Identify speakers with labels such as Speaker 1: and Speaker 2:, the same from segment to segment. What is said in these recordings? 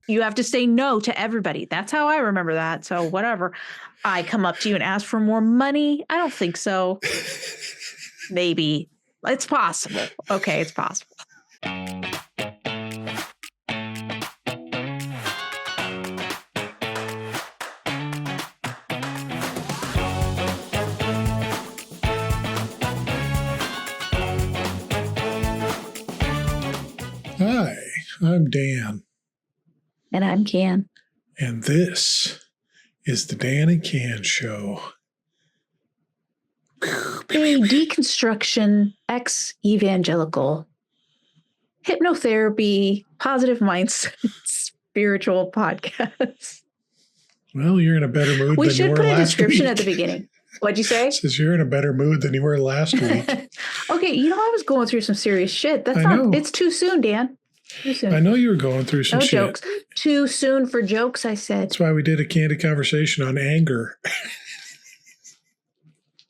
Speaker 1: You have to say no to everybody. That's how I remember that. So whatever. I come up to you and ask for more money. I don't think so. Maybe. It's possible. Okay, it's possible.
Speaker 2: Hi, I'm Dan.
Speaker 1: And I'm Can.
Speaker 2: And this is the Dan and Can Show.
Speaker 1: A deconstruction, ex-evangelical, hypnotherapy, positive mindset, spiritual podcast.
Speaker 2: Well, you're in a better mood
Speaker 1: We
Speaker 2: than you
Speaker 1: should
Speaker 2: were
Speaker 1: put a
Speaker 2: last
Speaker 1: description
Speaker 2: week.
Speaker 1: at the beginning. What'd you say?
Speaker 2: It says you're in a better mood than you were last week.
Speaker 1: Okay, I was going through some serious shit. It's too soon, Dan. Too soon.
Speaker 2: I know you were going through some shit.
Speaker 1: No jokes. Too soon for jokes, I said.
Speaker 2: That's why we did a candid conversation on anger.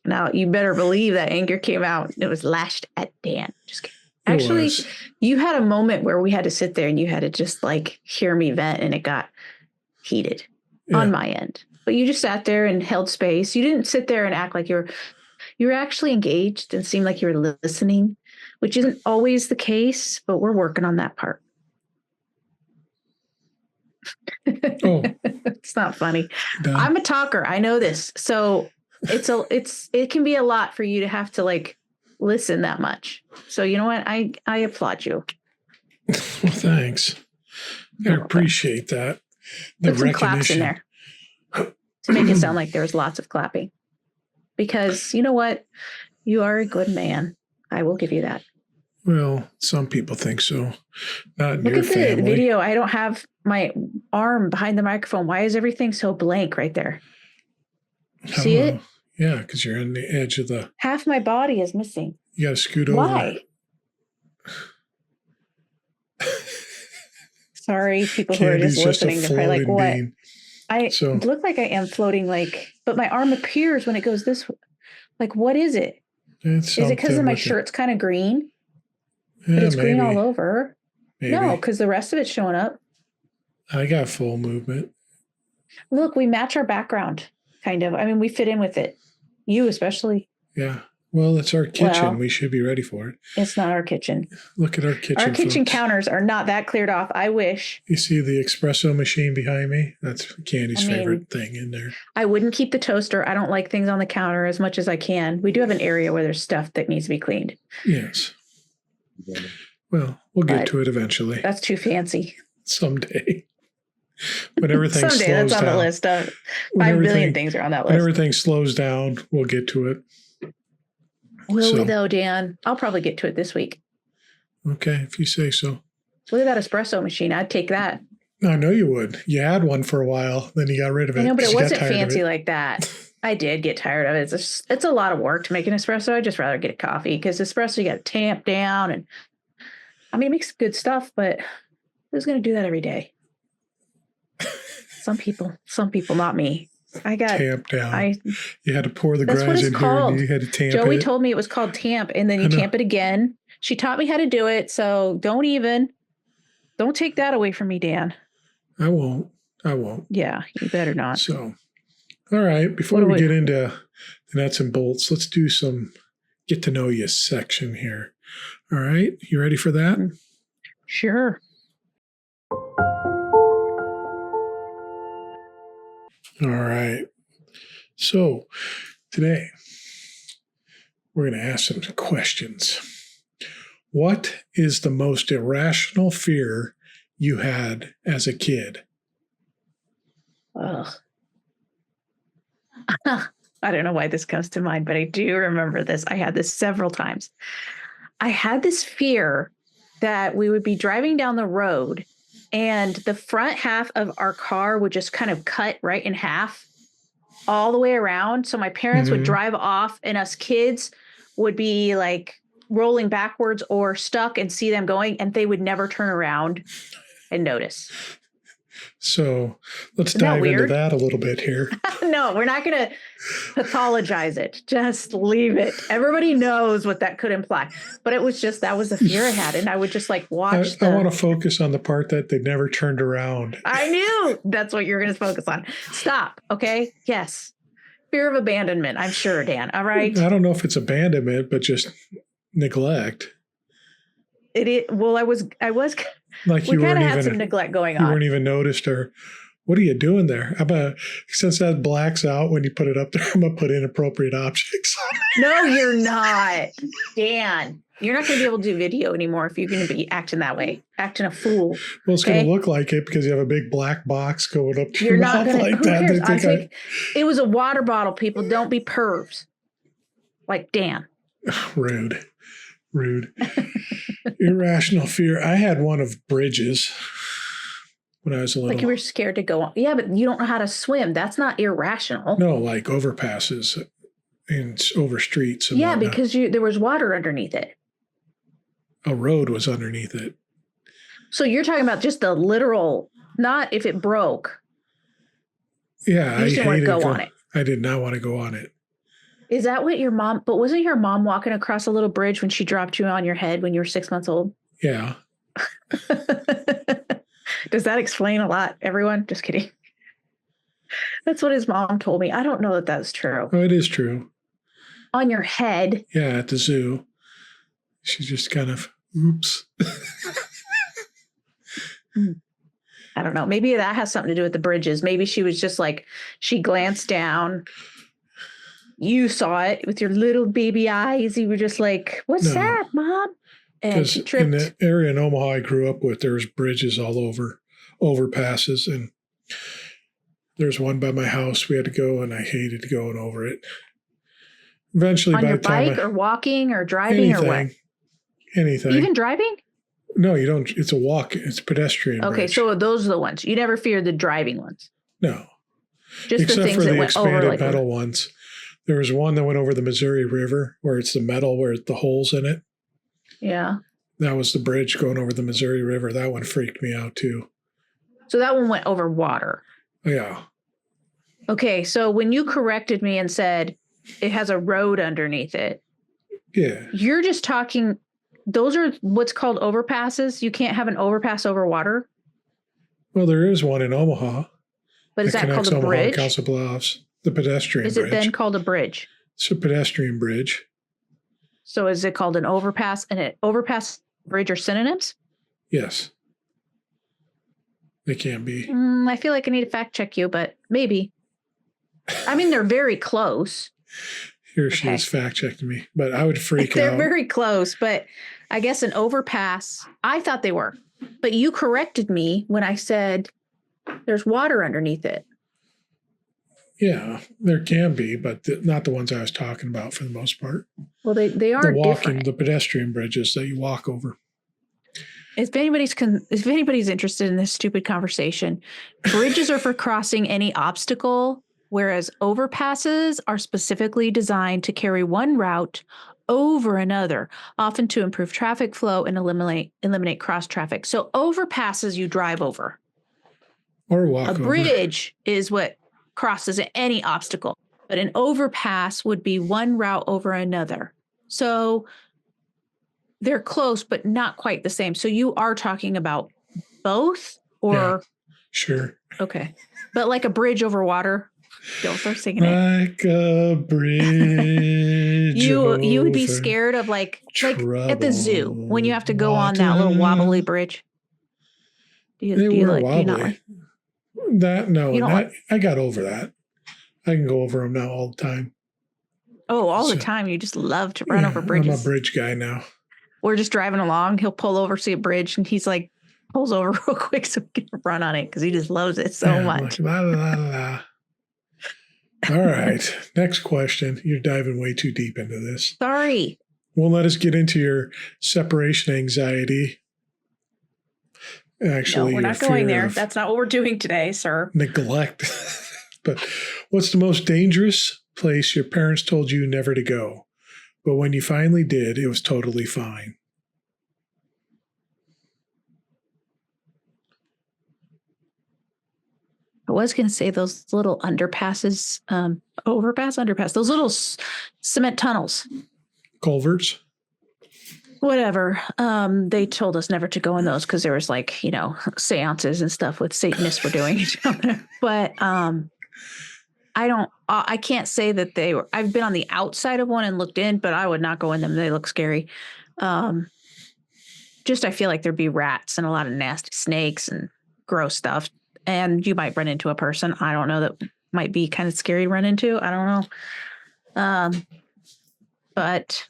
Speaker 1: Now, you better believe that anger came out. It was lashed at Dan. Just kidding. Actually, you had a moment where we had to sit there and you had to just like hear me vent, and it got heated on my end. But you just sat there and held space. You didn't sit there and act like you were actually engaged and seemed like you were listening, which isn't always the case, but we're working on that part.
Speaker 2: Oh,
Speaker 1: it's not funny.
Speaker 2: Done.
Speaker 1: I'm a talker. I know this. So it can be a lot for you to have to like listen that much. So you know what? I applaud you.
Speaker 2: Well, thanks. I appreciate that.
Speaker 1: Put some claps in there to make it sound like there was lots of clapping. Because you know what? You are a good man. I will give you that.
Speaker 2: Well, some people think so. Not in
Speaker 1: Look
Speaker 2: your
Speaker 1: at
Speaker 2: family.
Speaker 1: the video. I don't have my arm behind the microphone. Why is everything so blank right there? See it?
Speaker 2: Yeah, because you're on the edge of the...
Speaker 1: Half my body is missing.
Speaker 2: You got to scoot over.
Speaker 1: Why? Sorry, people who are just listening. They're probably like, what?
Speaker 2: Bean.
Speaker 1: I look like I am floating, but my arm appears when it goes this way. Like, what is it? Is it because my shirt's kind of green?
Speaker 2: Yeah,
Speaker 1: but it's green all over.
Speaker 2: Maybe.
Speaker 1: No, because the rest of it's showing up.
Speaker 2: I got full movement.
Speaker 1: Look, we match our background, kind of. I mean, we fit in with it. You especially.
Speaker 2: Yeah. Well, it's our kitchen. Well, we should be ready for it.
Speaker 1: It's not our kitchen.
Speaker 2: Look at our kitchen.
Speaker 1: Our kitchen counters are not that cleared off. I wish.
Speaker 2: You see the espresso machine behind me? That's Candy's favorite thing in there.
Speaker 1: I wouldn't keep the toaster. I don't like things on the counter as much as I can. We do have an area where there's stuff that needs to be cleaned.
Speaker 2: Yes. Well, we'll get to it eventually.
Speaker 1: That's too fancy.
Speaker 2: Someday. When everything slows down.
Speaker 1: Someday, that's on the list. 5 billion things are on that list.
Speaker 2: When everything slows down, we'll get to it.
Speaker 1: Will we though, Dan? I'll probably get to it this week.
Speaker 2: Okay, if you say so.
Speaker 1: Look at that espresso machine. I'd take that.
Speaker 2: I know you would. You had one for a while, then you got rid of it.
Speaker 1: I know, but it wasn't fancy like that. I did get tired of it. It's a lot of work to make an espresso. I'd just rather get a coffee because espresso, you got to tamp down. And I mean, it makes good stuff, but who's going to do that every day? Some people, not me. I got
Speaker 2: tamp down. You had to pour the grind in
Speaker 1: called.
Speaker 2: Here and you had to tamp
Speaker 1: Joey
Speaker 2: it.
Speaker 1: told me it was called tamp, and then you tamp it again. She taught me how to do it, so don't take that away from me, Dan.
Speaker 2: I won't.
Speaker 1: Yeah, you better not.
Speaker 2: So, all right, before we get into the nuts and bolts, let's do some get to know you section here. All right, you ready for that?
Speaker 1: Sure.
Speaker 2: All right. So today we're going to ask some questions. What is the most irrational fear you had as a kid?
Speaker 1: Ugh. I don't know why this comes to mind, but I do remember this. I had this several times. I had this fear that we would be driving down the road and the front half of our car would just kind of cut right in half all the way around. So my parents would drive off and us kids would be like rolling backwards or stuck and see them going, and they would never turn around and notice.
Speaker 2: So let's
Speaker 1: Isn't that
Speaker 2: dive into
Speaker 1: weird?
Speaker 2: that a little bit here.
Speaker 1: No, we're not going to pathologize it. Just leave it. Everybody knows what that could imply. But it was just, that was the fear I had. And I would just like watch
Speaker 2: I want to focus on the part that they never turned around.
Speaker 1: I knew that's what you're going to focus on. Stop. Okay. Yes. Fear of abandonment. I'm sure, Dan. All right.
Speaker 2: I don't know if it's abandonment, but just neglect.
Speaker 1: Well, I was
Speaker 2: Like
Speaker 1: we
Speaker 2: you
Speaker 1: kind
Speaker 2: weren't
Speaker 1: of had
Speaker 2: even
Speaker 1: some neglect going
Speaker 2: you
Speaker 1: on.
Speaker 2: weren't even noticed, or what are you doing there? Since that blacks out when you put it up there, I'm gonna put inappropriate objects.
Speaker 1: No, you're not, Dan. You're not going to be able to do video anymore if you're going to be acting that way, acting a fool.
Speaker 2: Well, it's going to look like it because you have a big black box going up to your mouth like
Speaker 1: who
Speaker 2: that.
Speaker 1: Cares? It was a water bottle. People, don't be pervs like Dan.
Speaker 2: Rude. Irrational fear. I had one of bridges when I was a little.
Speaker 1: Like you were scared to go on. Yeah, but you don't know how to swim. That's not irrational.
Speaker 2: No, like overpasses and over streets. And
Speaker 1: yeah,
Speaker 2: whatnot.
Speaker 1: because there was water underneath it.
Speaker 2: A road was underneath it.
Speaker 1: So you're talking about just the literal, not if it broke.
Speaker 2: Yeah,
Speaker 1: you just didn't want to go on it.
Speaker 2: I did not want to go on it.
Speaker 1: Is that what your mom, but wasn't your mom walking across a little bridge when she dropped you on your head when you were 6 months old?
Speaker 2: Yeah.
Speaker 1: Does that explain a lot, everyone? Just kidding. That's what his mom told me. I don't know that that's true.
Speaker 2: Oh, it is true.
Speaker 1: On your head?
Speaker 2: Yeah, at the zoo. She just kind of, oops.
Speaker 1: I don't know. Maybe that has something to do with the bridges. Maybe she was just like, she glanced down. You saw it with your little baby eyes. You were just like, what's that, Mom? And she tripped.
Speaker 2: In the area in Omaha I grew up with, there's bridges all over, overpasses. And there's one by my house we had to go, and I hated going over it. Eventually,
Speaker 1: on
Speaker 2: by
Speaker 1: your
Speaker 2: the time
Speaker 1: bike or walking or driving or what?
Speaker 2: Anything.
Speaker 1: Even driving?
Speaker 2: No, you don't. It's a walk. It's a pedestrian
Speaker 1: Okay,
Speaker 2: bridge.
Speaker 1: so those are the ones. You never feared the driving ones?
Speaker 2: No.
Speaker 1: Just
Speaker 2: except
Speaker 1: the things
Speaker 2: for
Speaker 1: that
Speaker 2: the
Speaker 1: went over
Speaker 2: expanded
Speaker 1: like
Speaker 2: metal ones. There was one that went over the Missouri River where it's the metal, where the holes in it.
Speaker 1: Yeah.
Speaker 2: That was the bridge going over the Missouri River. That one freaked me out too.
Speaker 1: So that one went over water.
Speaker 2: Yeah.
Speaker 1: Okay, so when you corrected me and said it has a road underneath it.
Speaker 2: Yeah.
Speaker 1: You're just talking, those are what's called overpasses. You can't have an overpass over water.
Speaker 2: Well, there is one in Omaha.
Speaker 1: But is that called a
Speaker 2: Omaha
Speaker 1: bridge?
Speaker 2: and Council Bluffs, the pedestrian bridge.
Speaker 1: Is it then called a bridge?
Speaker 2: It's a pedestrian bridge.
Speaker 1: So is it called an overpass? And an overpass bridge are synonyms?
Speaker 2: Yes. They can be.
Speaker 1: I feel like I need to fact check you, but maybe. I mean, they're very close.
Speaker 2: Here she is fact checking me, but I would freak out.
Speaker 1: They're very close, but I guess an overpass, I thought they were. But you corrected me when I said there's water underneath it.
Speaker 2: Yeah, there can be, but not the ones I was talking about for the most part.
Speaker 1: Well, they are different.
Speaker 2: The pedestrian bridges that you walk over.
Speaker 1: If anybody's interested in this stupid conversation, bridges are for crossing any obstacle, whereas overpasses are specifically designed to carry one route over another, often to improve traffic flow and eliminate cross traffic. So overpasses you drive over.
Speaker 2: Or walk over.
Speaker 1: A bridge is what crosses any obstacle, but an overpass would be one route over another. So they're close, but not quite the same. So you are talking about both, or?
Speaker 2: Yeah, sure.
Speaker 1: Okay. But like a bridge over water. Don't start singing it.
Speaker 2: Like a bridge.
Speaker 1: You would be scared of like at the zoo when you have to go on that little wobbly bridge.
Speaker 2: They were wobbly. I got over that. I can go over them now all the time.
Speaker 1: Oh, all the time. You just love to run over bridges.
Speaker 2: I'm a bridge guy now.
Speaker 1: We're just driving along. He'll pull over, see a bridge, and he's like, pulls over real quick so we can run on it because he just loves it so much.
Speaker 2: Like, la, la, la. All right. Next question. You're diving way too deep into this.
Speaker 1: Sorry.
Speaker 2: Won't let us get into your separation anxiety. Actually,
Speaker 1: no, we're not going there. That's not what we're doing today, sir.
Speaker 2: Neglect. But what's the most dangerous place your parents told you never to go, but when you finally did, it was totally fine?
Speaker 1: I was going to say those little underpasses, underpass, those little cement tunnels.
Speaker 2: Culverts.
Speaker 1: Whatever. They told us never to go in those because there was like, seances and stuff with Satanists were doing each other. But I can't say that they were. I've been on the outside of one and looked in, but I would not go in them. They look scary. I feel like there'd be rats and a lot of nasty snakes and gross stuff. And you might run into a person. I don't know, that might be kind of scary to run into. I don't know. But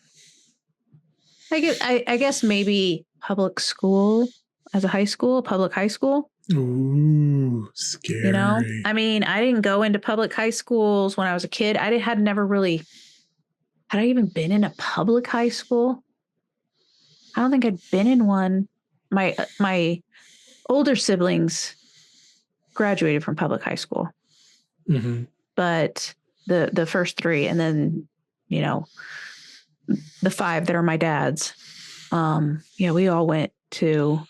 Speaker 1: I guess maybe public school as a public high school.
Speaker 2: Ooh, scary.
Speaker 1: I mean, I didn't go into public high schools when I was a kid. Had I even been in a public high school? I don't think I'd been in one. My older siblings graduated from public high school, but the first three, and then the five that are my dad's, we all went to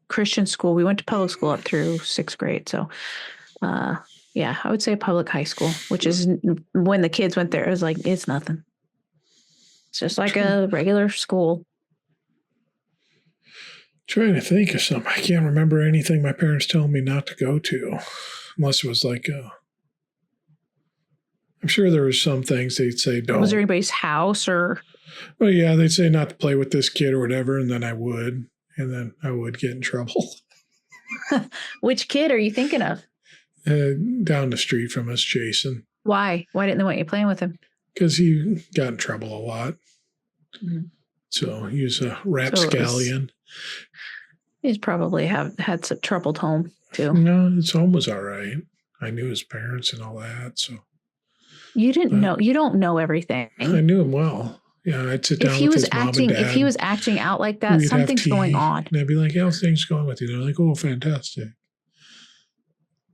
Speaker 1: Christian school. We went to public school up through 6th grade. So, I would say public high school, which is when the kids went there, it was like, it's nothing. It's just like a regular school.
Speaker 2: Trying to think of something. I can't remember anything my parents told me not to go to, unless it was like, I'm sure there was some things they'd say, don't.
Speaker 1: Was there anybody's house or?
Speaker 2: Well, yeah, they'd say not to play with this kid or whatever, and then I would get in trouble.
Speaker 1: Which kid are you thinking of?
Speaker 2: Down the street from us, Jason.
Speaker 1: Why? Why didn't they want you playing with him?
Speaker 2: Because he got in trouble a lot. Mm-hmm. So he was a rapscallion.
Speaker 1: He's probably had some troubled home too.
Speaker 2: No, his home was all right. I knew his parents and all that. So
Speaker 1: you didn't know. You don't know everything.
Speaker 2: I knew him well. Yeah, I'd sit down with his mom and dad.
Speaker 1: If he was acting out like that, something's going on.
Speaker 2: And I'd be like, how's things going with you? They're like, oh, fantastic.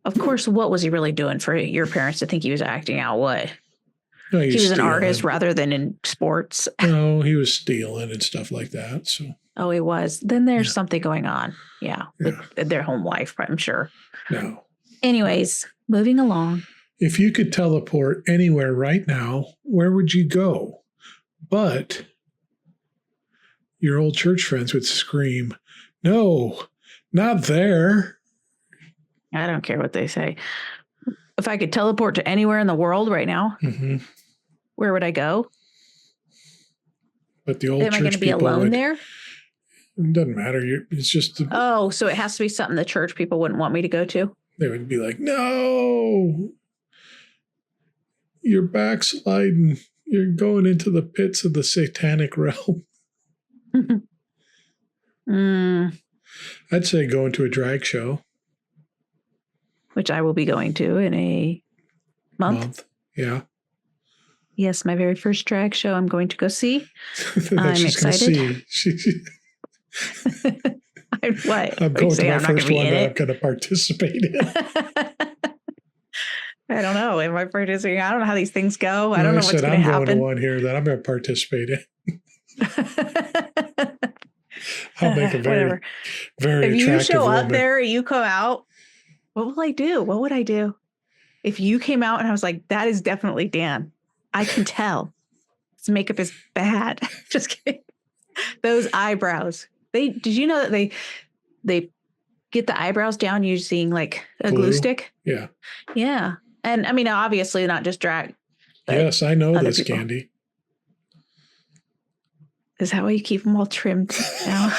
Speaker 1: Of course, what was he really doing for your parents to think he was acting out? What?
Speaker 2: No,
Speaker 1: he was an artist rather than in sports.
Speaker 2: No, he was stealing and stuff like that. So.
Speaker 1: Oh, he was. Then there's something going on. Yeah, with their home life, I'm sure.
Speaker 2: No.
Speaker 1: Anyways, moving along.
Speaker 2: If you could teleport anywhere right now, where would you go? But your old church friends would scream, no, not there.
Speaker 1: I don't care what they say. If I could teleport to anywhere in the world right now, where would I go?
Speaker 2: But the old church people,
Speaker 1: am I going to be alone there?
Speaker 2: It doesn't matter. It's just.
Speaker 1: So it has to be something the church people wouldn't want me to go to?
Speaker 2: They would be like, no, you're backsliding. You're going into the pits of the satanic realm. I'd say going to a drag show.
Speaker 1: Which I will be going to in a month.
Speaker 2: Yeah.
Speaker 1: Yes, my very first drag show I'm going to go see. I'm excited. What?
Speaker 2: I'm going to my first one that I'm going to participate in.
Speaker 1: I don't know. Am I participating? I don't know how these things go. I don't know what's going to happen.
Speaker 2: I'm going to one here that I'm going to participate in. I'll make a very, very attractive woman. If you show up there, you come out, what will I do? What would I do? If you came out and I was like, that is definitely Dan. I can tell. His makeup is bad. Just kidding. Those eyebrows. Did you know that they get the eyebrows down using like a glue stick? Yeah.
Speaker 1: Yeah. And I mean, obviously not just drag.
Speaker 2: Yes, I know this, people. Candy.
Speaker 1: Is that why you keep them all trimmed now?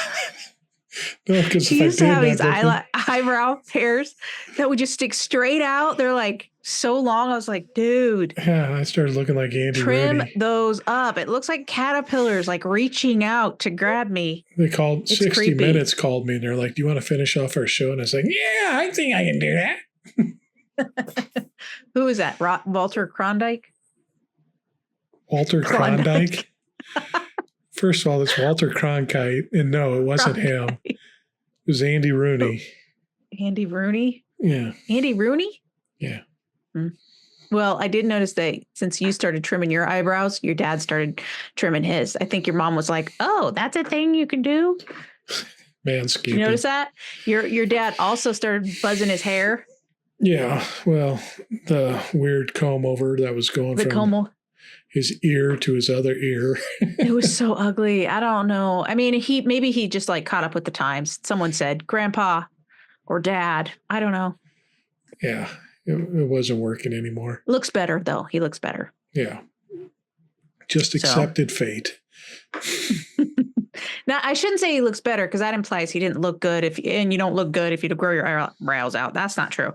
Speaker 2: No, because
Speaker 1: she used to have these eyebrow hairs that would just stick straight out. They're like so long. I was like, dude.
Speaker 2: Yeah, I started looking like Andy
Speaker 1: Trim
Speaker 2: Rooney.
Speaker 1: those up. It looks like caterpillars like reaching out to grab me.
Speaker 2: They called it's 60 creepy. Minutes called me and they're like, do you want to finish off our show? And I was like, yeah, I think I can do that.
Speaker 1: Who is that? Walter Klondike?
Speaker 2: Walter Klondike? First of all, it's Walter Cronkite. And no, it wasn't him. It was Andy Rooney.
Speaker 1: Andy Rooney?
Speaker 2: Yeah.
Speaker 1: Andy Rooney?
Speaker 2: Yeah.
Speaker 1: Well, I did notice that since you started trimming your eyebrows, your dad started trimming his. I think your mom was like, oh, that's a thing you can do?
Speaker 2: Manscaping.
Speaker 1: Did you notice that? Your dad also started buzzing his hair.
Speaker 2: Yeah. Well, the weird comb over that was going
Speaker 1: The
Speaker 2: from
Speaker 1: comb.
Speaker 2: his ear to his other ear.
Speaker 1: It was so ugly. I don't know. I mean, maybe he just like caught up with the times. Someone said grandpa or dad. I don't know.
Speaker 2: Yeah. It wasn't working anymore.
Speaker 1: Looks better though. He looks better.
Speaker 2: Yeah. Just accepted fate.
Speaker 1: Now, I shouldn't say he looks better because that implies he didn't look good and you don't look good if you grow your eyebrows out. That's not true.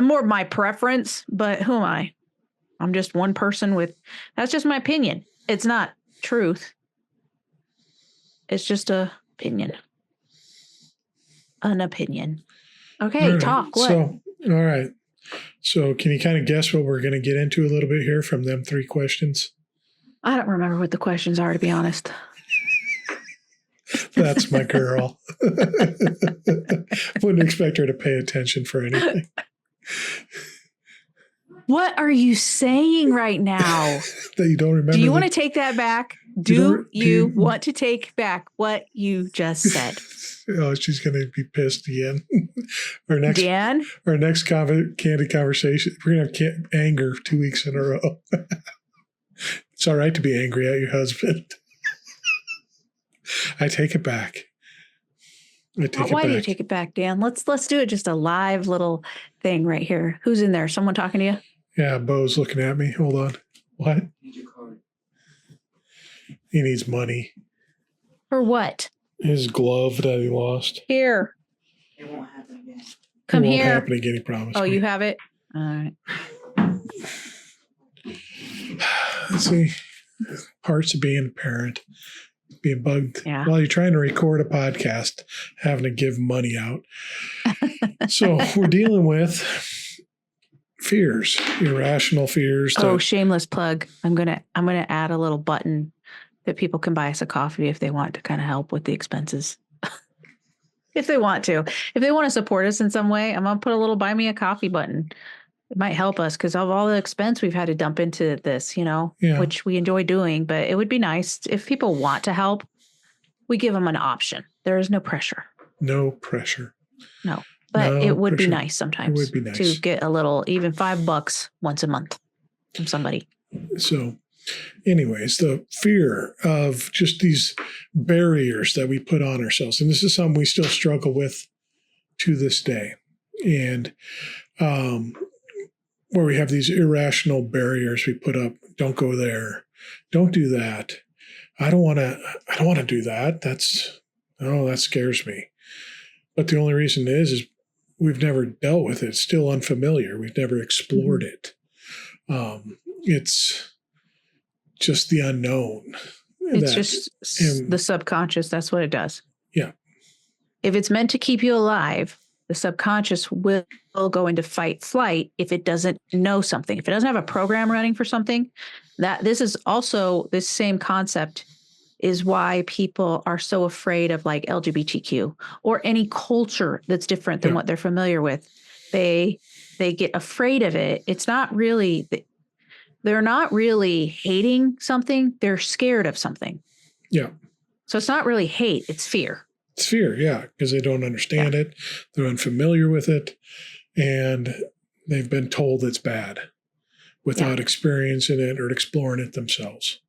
Speaker 1: More my preference, but who am I? I'm just one person that's just my opinion. It's not truth. It's just a opinion. An opinion. Okay,
Speaker 2: right.
Speaker 1: talk. What?
Speaker 2: All right. So can you kind of guess what we're going to get into a little bit here from them 3 questions?
Speaker 1: I don't remember what the questions are, to be honest.
Speaker 2: That's my girl. Wouldn't expect her to pay attention for anything.
Speaker 1: What are you saying right now?
Speaker 2: That you don't remember?
Speaker 1: Do you want to take that back? Do you want to take back what you just said?
Speaker 2: Oh, she's going to be pissed again. Our next candid conversation, we're going to have anger 2 weeks in a row. It's all right to be angry at your husband. I take it back.
Speaker 1: Why do you take it back, Dan? Let's do it just a live little thing right here. Who's in there? Someone talking to you?
Speaker 2: Yeah, Bo's looking at me. Hold on. What? He needs money.
Speaker 1: For what?
Speaker 2: His glove that he lost.
Speaker 1: Here.
Speaker 3: It won't happen again.
Speaker 1: Come here.
Speaker 2: It won't happen again, he promised.
Speaker 1: Oh, you have it? All right.
Speaker 2: See, parts of being a parent, being bugged
Speaker 1: Yeah.
Speaker 2: while you're trying to record a podcast, having to give money out. So we're dealing with fears, irrational fears.
Speaker 1: Shameless plug. I'm gonna add a little button that people can buy us a coffee if they want to kind of help with the expenses. If they want to support us in some way, I'm gonna put a little buy me a coffee button. It might help us because of all the expense we've had to dump into this, which we enjoy doing. But it would be nice if people want to help, we give them an option. There is no pressure.
Speaker 2: No pressure.
Speaker 1: No, but it would be nice sometimes.
Speaker 2: It would be nice
Speaker 1: to get a little, even $5 once a month from somebody.
Speaker 2: So anyways, the fear of just these barriers that we put on ourselves. And this is something we still struggle with to this day. And, where we have these irrational barriers we put up. Don't go there. Don't do that. I don't want to do that. That scares me. But the only reason is we've never dealt with it. It's still unfamiliar. We've never explored it. It's just the unknown.
Speaker 1: It's just the subconscious. That's what it does.
Speaker 2: Yeah.
Speaker 1: If it's meant to keep you alive, the subconscious will go into fight flight if it doesn't know something. If it doesn't have a program running for something, this same concept is why people are so afraid of like LGBTQ or any culture that's different than what they're familiar with. They get afraid of it. It's not really, they're not really hating something. They're scared of something.
Speaker 2: Yeah.
Speaker 1: So it's not really hate, it's fear.
Speaker 2: It's fear, yeah, because they don't understand it. They're unfamiliar with it. And they've been told it's bad without experiencing it or exploring it themselves.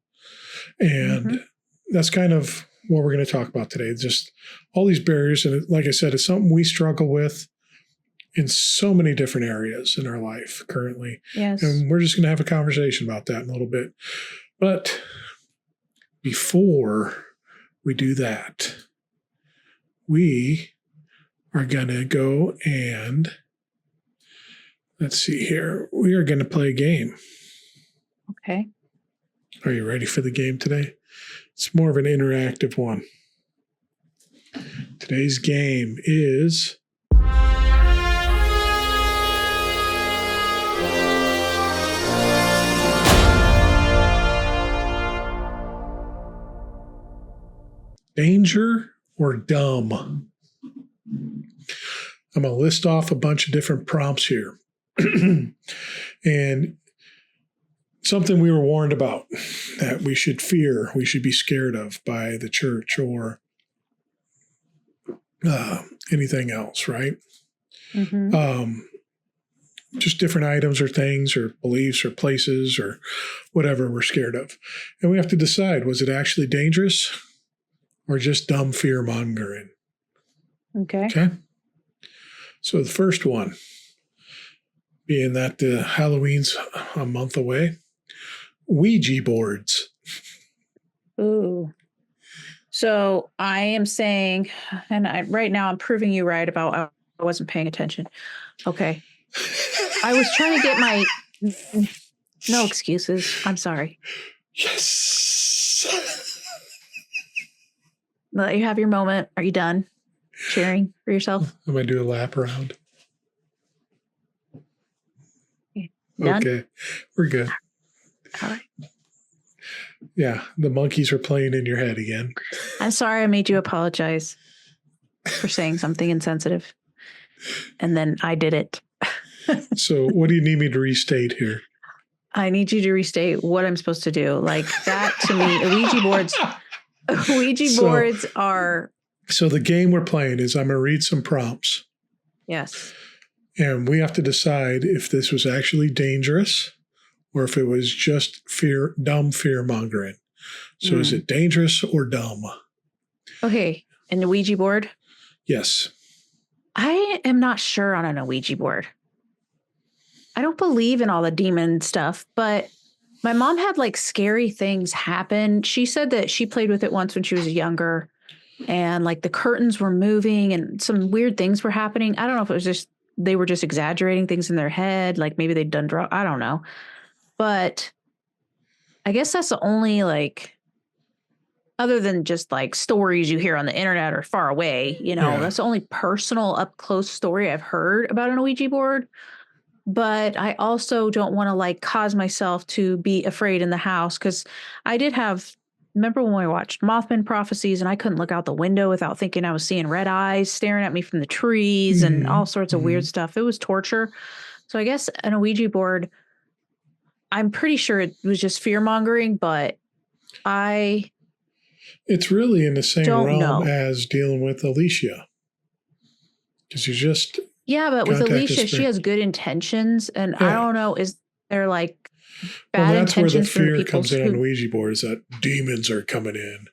Speaker 2: And that's kind of what we're going to talk about today. Just all these barriers. And like I said, it's something we struggle with in so many different areas in our life currently.
Speaker 1: Yes.
Speaker 2: And we're just going to have a conversation about that in a little bit. But before we do that, we are going to go and let's see here. We are going to play a game.
Speaker 1: Okay.
Speaker 2: Are you ready for the game today? It's more of an interactive one. Today's game is danger or dumb. I'm going to list off a bunch of different prompts here. And something we were warned about that we should fear, we should be scared of by the church or anything else, right? just different items or things or beliefs or places or whatever we're scared of. And we have to decide, was it actually dangerous or just dumb fear mongering?
Speaker 1: Okay.
Speaker 2: Okay. So the first one, being that Halloween's a month away, Ouija boards.
Speaker 1: Ooh. So I am saying, and right now I'm proving you right about I wasn't paying attention. Okay. I was trying to get my, no excuses. I'm sorry.
Speaker 2: Yes.
Speaker 1: Let you have your moment. Are you done cheering for yourself?
Speaker 2: I'm going to do a lap around.
Speaker 1: Done?
Speaker 2: Okay. We're good.
Speaker 1: All right.
Speaker 2: Yeah. The monkeys are playing in your head again.
Speaker 1: I'm sorry I made you apologize for saying something insensitive. And then I did it.
Speaker 2: So what do you need me to restate here?
Speaker 1: I need you to restate what I'm supposed to do. Like that to me, Ouija boards are.
Speaker 2: So the game we're playing is I'm going to read some prompts.
Speaker 1: Yes.
Speaker 2: And we have to decide if this was actually dangerous or if it was just dumb fear mongering. So is it dangerous or dumb?
Speaker 1: Okay. And the Ouija board?
Speaker 2: Yes.
Speaker 1: I am not sure on an Ouija board. I don't believe in all the demon stuff, but my mom had like scary things happen. She said that she played with it once when she was younger and like the curtains were moving and some weird things were happening. I don't know if it was just, they were just exaggerating things in their head. Like maybe they'd done drugs. I don't know. But I guess that's the only like, other than just like stories you hear on the internet or far away, that's the only personal up close story I've heard about an Ouija board. But I also don't want to like cause myself to be afraid in the house because I did remember when we watched Mothman Prophecies and I couldn't look out the window without thinking I was seeing red eyes staring at me from the trees and all sorts of weird stuff. It was torture. So I guess an Ouija board, I'm pretty sure it was just fear mongering, but
Speaker 2: it's really in the same realm
Speaker 1: know.
Speaker 2: as dealing with Alicia. Because you just...
Speaker 1: Yeah, but with Alicia, she has good intentions. And I don't know, is there like bad intentions for the people? That's where the fear
Speaker 2: comes in on Ouija boards, that demons are coming in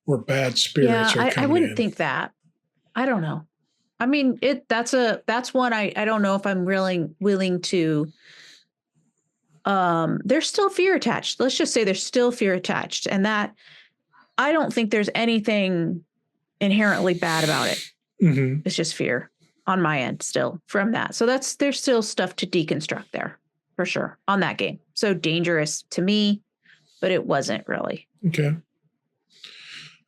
Speaker 2: or bad spirits are coming in. I
Speaker 1: wouldn't think that. I don't know. I mean, that's one I don't know if I'm really willing to. There's still fear attached. Let's just say there's still fear attached. And that I don't think there's anything inherently bad about it. Mm-hmm. It's just fear on my end still from that. So there's still stuff to deconstruct there for sure on that game. So dangerous to me, but it wasn't really.
Speaker 2: Okay.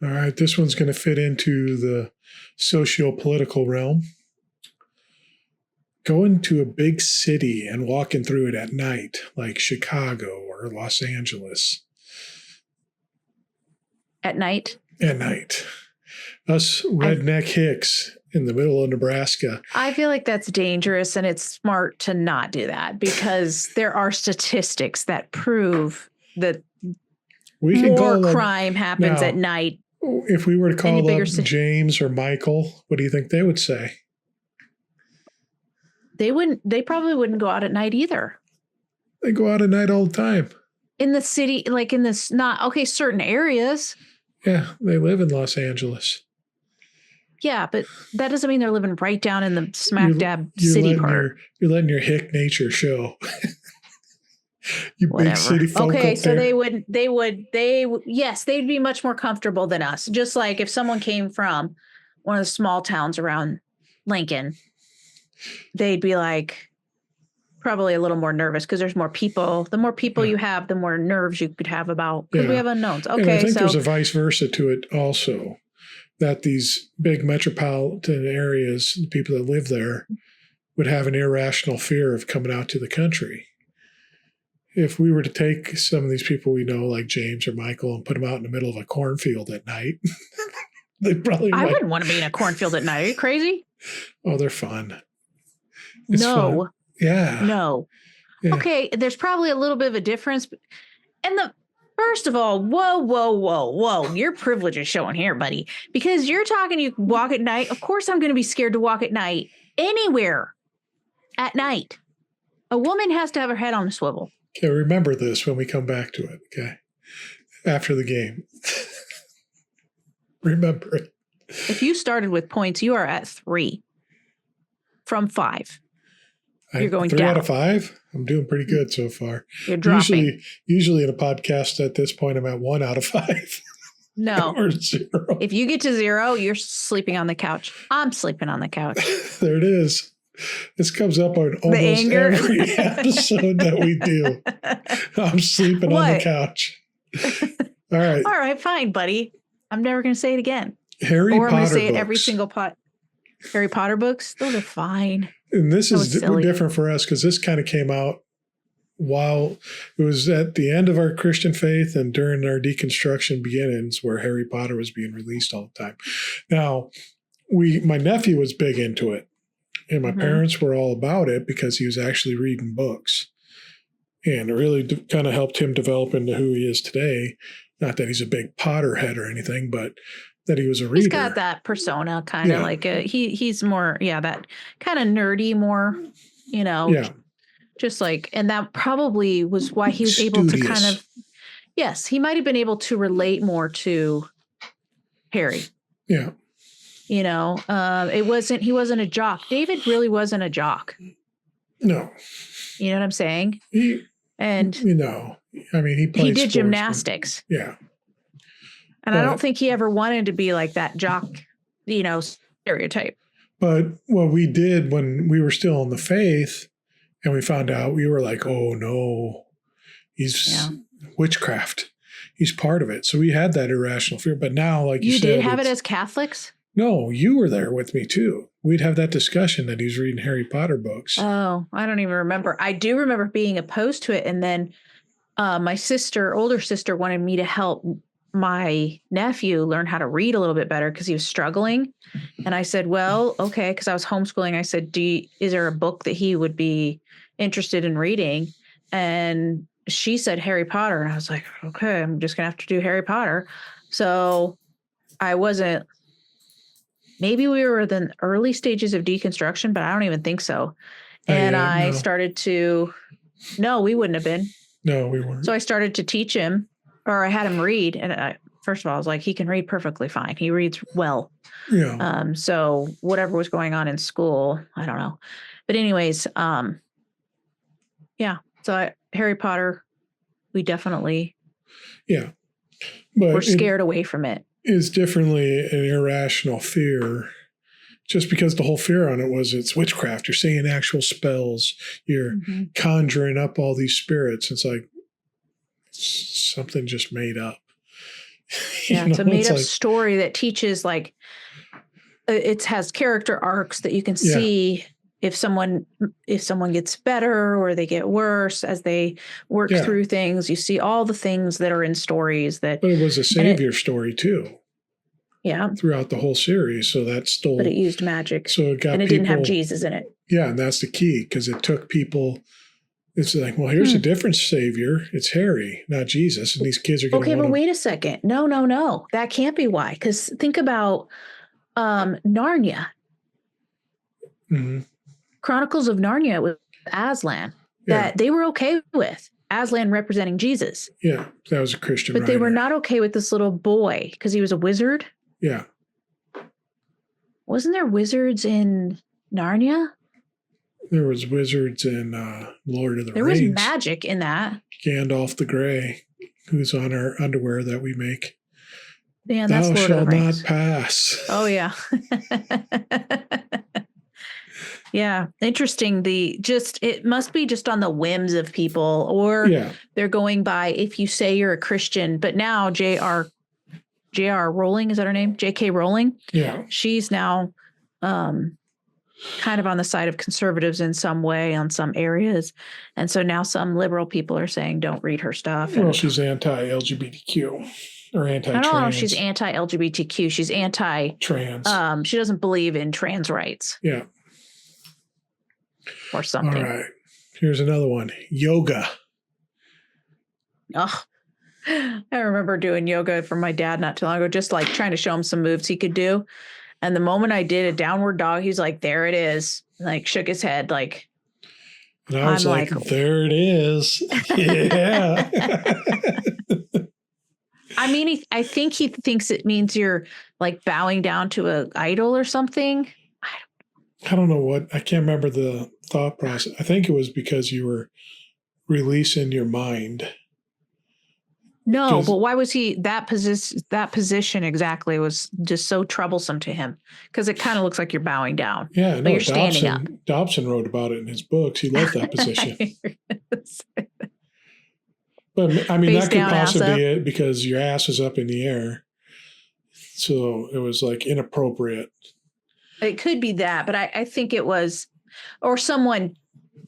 Speaker 2: All right. This one's going to fit into the socio-political realm. Going to a big city and walking through it at night, like Chicago or Los Angeles.
Speaker 1: At night?
Speaker 2: At night. Us redneck hicks in the middle of Nebraska.
Speaker 1: I feel like that's dangerous and it's smart to not do that because there are statistics that prove that more crime happens at night.
Speaker 2: If we were to call up James or Michael, what do you think they would say?
Speaker 1: They probably wouldn't go out at night either.
Speaker 2: They go out at night all the time.
Speaker 1: In the city, like in this, certain areas.
Speaker 2: Yeah, they live in Los Angeles.
Speaker 1: Yeah, but that doesn't mean they're living right down in the smack dab city part.
Speaker 2: You're letting your hick nature show. You
Speaker 1: Whatever.
Speaker 2: Big city folk
Speaker 1: okay,
Speaker 2: up
Speaker 1: so
Speaker 2: there.
Speaker 1: yes, they'd be much more comfortable than us. Just like if someone came from one of the small towns around Lincoln, they'd be like probably a little more nervous because there's more people. The more people you have, the more nerves you could have about because we have unknowns. Okay,
Speaker 2: and I think there's a vice versa to it also. That these big metropolitan areas, the people that live there, would have an irrational fear of coming out to the country. If we were to take some of these people we know, like James or Michael, and put them out in the middle of a cornfield at night, they probably
Speaker 1: I wouldn't want to be in a cornfield at night. Are you crazy?
Speaker 2: Oh, they're fun.
Speaker 1: It's no.
Speaker 2: Fun. Yeah.
Speaker 1: No. Yeah. Okay, there's probably a little bit of a difference. And first of all, whoa. Your privilege is showing here, buddy. Because you're talking you walk at night. Of course I'm going to be scared to walk at night. Anywhere at night. A woman has to have her head on a swivel.
Speaker 2: Okay, remember this when we come back to it, okay? After the game. Remember it.
Speaker 1: If you started with points, you are at 3 from 5. You're going
Speaker 2: 3
Speaker 1: down.
Speaker 2: out of 5? I'm doing pretty good so far.
Speaker 1: You're dropping.
Speaker 2: Usually in a podcast at this point, I'm at 1 out of 5.
Speaker 1: No.
Speaker 2: Or 0.
Speaker 1: If you get to 0, you're sleeping on the couch. I'm sleeping on the couch.
Speaker 2: There it is. This comes up on almost every episode that we do. I'm sleeping on the couch. All right.
Speaker 1: All right, fine, buddy. I'm never going to say it again.
Speaker 2: Harry
Speaker 1: Potter. Or I'm going to say
Speaker 2: books.
Speaker 1: it every single Harry Potter books. Those are fine.
Speaker 2: And this is different for us because this kind of came out while it was at the end of our Christian faith and during our deconstruction beginnings where Harry Potter was being released all the time. Now, my nephew was big into it. And my parents were all about it because he was actually reading books. And it really kind of helped him develop into who he is today. Not that he's a big Potterhead or anything, but that he was a reader.
Speaker 1: He's got that persona kind of like he's more, that kind of nerdy, more, just like, and that probably was why he was able to kind of, yes, he might have been able to relate more to Harry.
Speaker 2: Yeah.
Speaker 1: He wasn't a jock. David really wasn't a jock.
Speaker 2: No.
Speaker 1: You know what I'm saying?
Speaker 2: He
Speaker 1: did gymnastics.
Speaker 2: Yeah.
Speaker 1: And I don't think he ever wanted to be like that jock, stereotype.
Speaker 2: But what we did when we were still in the faith and we found out, we were like, oh no, he's witchcraft. He's part of it. So we had that irrational fear. But now, like you said.
Speaker 1: You did have it as Catholics?
Speaker 2: No, you were there with me too. We'd have that discussion that he's reading Harry Potter books.
Speaker 1: Oh, I don't even remember. I do remember being opposed to it. And then my older sister wanted me to help my nephew learn how to read a little bit better because he was struggling. And I said, well, okay, because I was homeschooling. I said, is there a book that he would be interested in reading? And she said Harry Potter. And I was like, okay, I'm just going to have to do Harry Potter. So I wasn't. Maybe we were in the early stages of deconstruction, but I don't even think so. And I started to, no, we wouldn't have been.
Speaker 2: No, we weren't.
Speaker 1: So I started to teach him, or I had him read. And first of all, I was like, he can read perfectly fine. He reads well.
Speaker 2: Yeah.
Speaker 1: So whatever was going on in school, I don't know. But anyways, So Harry Potter, we definitely were scared away from it.
Speaker 2: Is differently an irrational fear just because the whole fear on it was it's witchcraft. You're saying actual spells. You're conjuring up all these spirits. It's like something just made up.
Speaker 1: It's a made up story that teaches it has character arcs that you can see if someone gets better or they get worse as they work through things. You see all the things that are in stories that.
Speaker 2: But it was a savior story too.
Speaker 1: Yeah.
Speaker 2: Throughout the whole series. So that stole.
Speaker 1: But it used magic.
Speaker 2: So it got
Speaker 1: and it didn't have Jesus in it.
Speaker 2: Yeah. And that's the key because it took people. It's like, well, here's a different savior. It's Harry, not Jesus. And these kids are going to.
Speaker 1: Okay, but wait a second. No. That can't be why. Because think about Narnia.
Speaker 2: Mm-hmm.
Speaker 1: Chronicles of Narnia with Aslan that they were okay with. Aslan representing Jesus.
Speaker 2: Yeah, that was a Christian
Speaker 1: But they were not okay with this little boy because he was a wizard.
Speaker 2: Yeah.
Speaker 1: Wasn't there wizards in Narnia?
Speaker 2: There was wizards in Lord of the Rings.
Speaker 1: There was magic in that.
Speaker 2: Gandalf the Grey, who's on our underwear that we make.
Speaker 1: Yeah, that's Lord of the Rings.
Speaker 2: Thou shalt not pass.
Speaker 1: Oh, yeah. Yeah, interesting. It must be just on the whims of people, or they're going by if you say you're a Christian. But now J.R. Rowling, is that her name? J.K. Rowling.
Speaker 2: Yeah,
Speaker 1: she's now kind of on the side of conservatives in some way on some areas, and so now some liberal people are saying don't read her stuff.
Speaker 2: Well, she's anti-LGBTQ or anti-trans.
Speaker 1: I don't know if she's anti-LGBTQ. She's anti-trans. She doesn't believe in trans rights.
Speaker 2: Yeah.
Speaker 1: Or something.
Speaker 2: All right. Here's another one. Yoga.
Speaker 1: Oh, I remember doing yoga for my dad not too long ago, just like trying to show him some moves he could do. And the moment I did a downward dog, he's like, there it is. Like shook his head. Like,
Speaker 2: And I was
Speaker 1: I'm
Speaker 2: like,
Speaker 1: like
Speaker 2: there it is. Yeah.
Speaker 1: I mean, I think he thinks it means you're like bowing down to an idol or something.
Speaker 2: I don't know what, I can't remember the thought process. I think it was because you were releasing your mind.
Speaker 1: No, but why was he that position exactly was just so troublesome to him? Because it kind of looks like you're bowing down.
Speaker 2: Yeah,
Speaker 1: but
Speaker 2: no,
Speaker 1: you're standing up.
Speaker 2: Dobson wrote about it in his books. He loved that position. But I mean,
Speaker 1: Face
Speaker 2: that could
Speaker 1: down, ass
Speaker 2: possibly
Speaker 1: up.
Speaker 2: be it because your ass was up in the air. So it was like inappropriate.
Speaker 1: It could be that, but I think it was, or someone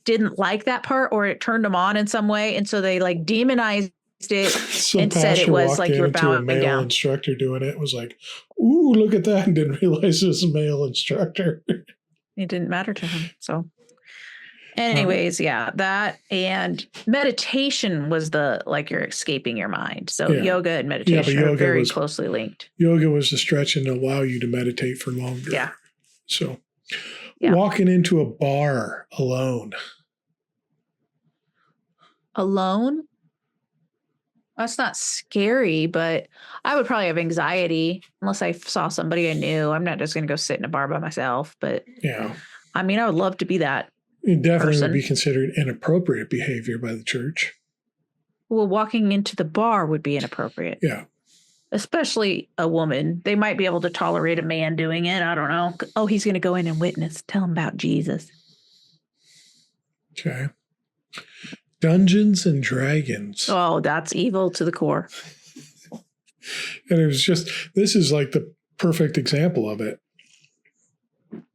Speaker 1: didn't like that part, or it turned them on in some way, and so they like demonized it
Speaker 2: Some
Speaker 1: and said it
Speaker 2: pastor
Speaker 1: was
Speaker 2: walked
Speaker 1: like you were
Speaker 2: into a
Speaker 1: bowing
Speaker 2: male
Speaker 1: down.
Speaker 2: instructor doing it. Was like, ooh, look at that, and didn't realize it was a male instructor.
Speaker 1: It didn't matter to him. So anyways, yeah, that and meditation was the like you're escaping your mind. So
Speaker 2: Yeah.
Speaker 1: yoga and meditation are very closely linked.
Speaker 2: Yoga was the stretching to allow you to meditate for longer.
Speaker 1: Yeah.
Speaker 2: So walking into a bar alone.
Speaker 1: Alone? That's not scary, but I would probably have anxiety unless I saw somebody I knew. I'm not just going to go sit in a bar by myself, but
Speaker 2: yeah,
Speaker 1: I mean, I would love to be that.
Speaker 2: It definitely
Speaker 1: person.
Speaker 2: would be considered inappropriate behavior by the church.
Speaker 1: Well, walking into the bar would be inappropriate.
Speaker 2: Yeah.
Speaker 1: Especially a woman. They might be able to tolerate a man doing it. I don't know. Oh, he's going to go in and witness. Tell him about Jesus.
Speaker 2: Okay. Dungeons and Dragons.
Speaker 1: Oh, that's evil to the core.
Speaker 2: And it was just, this is like the perfect example of it.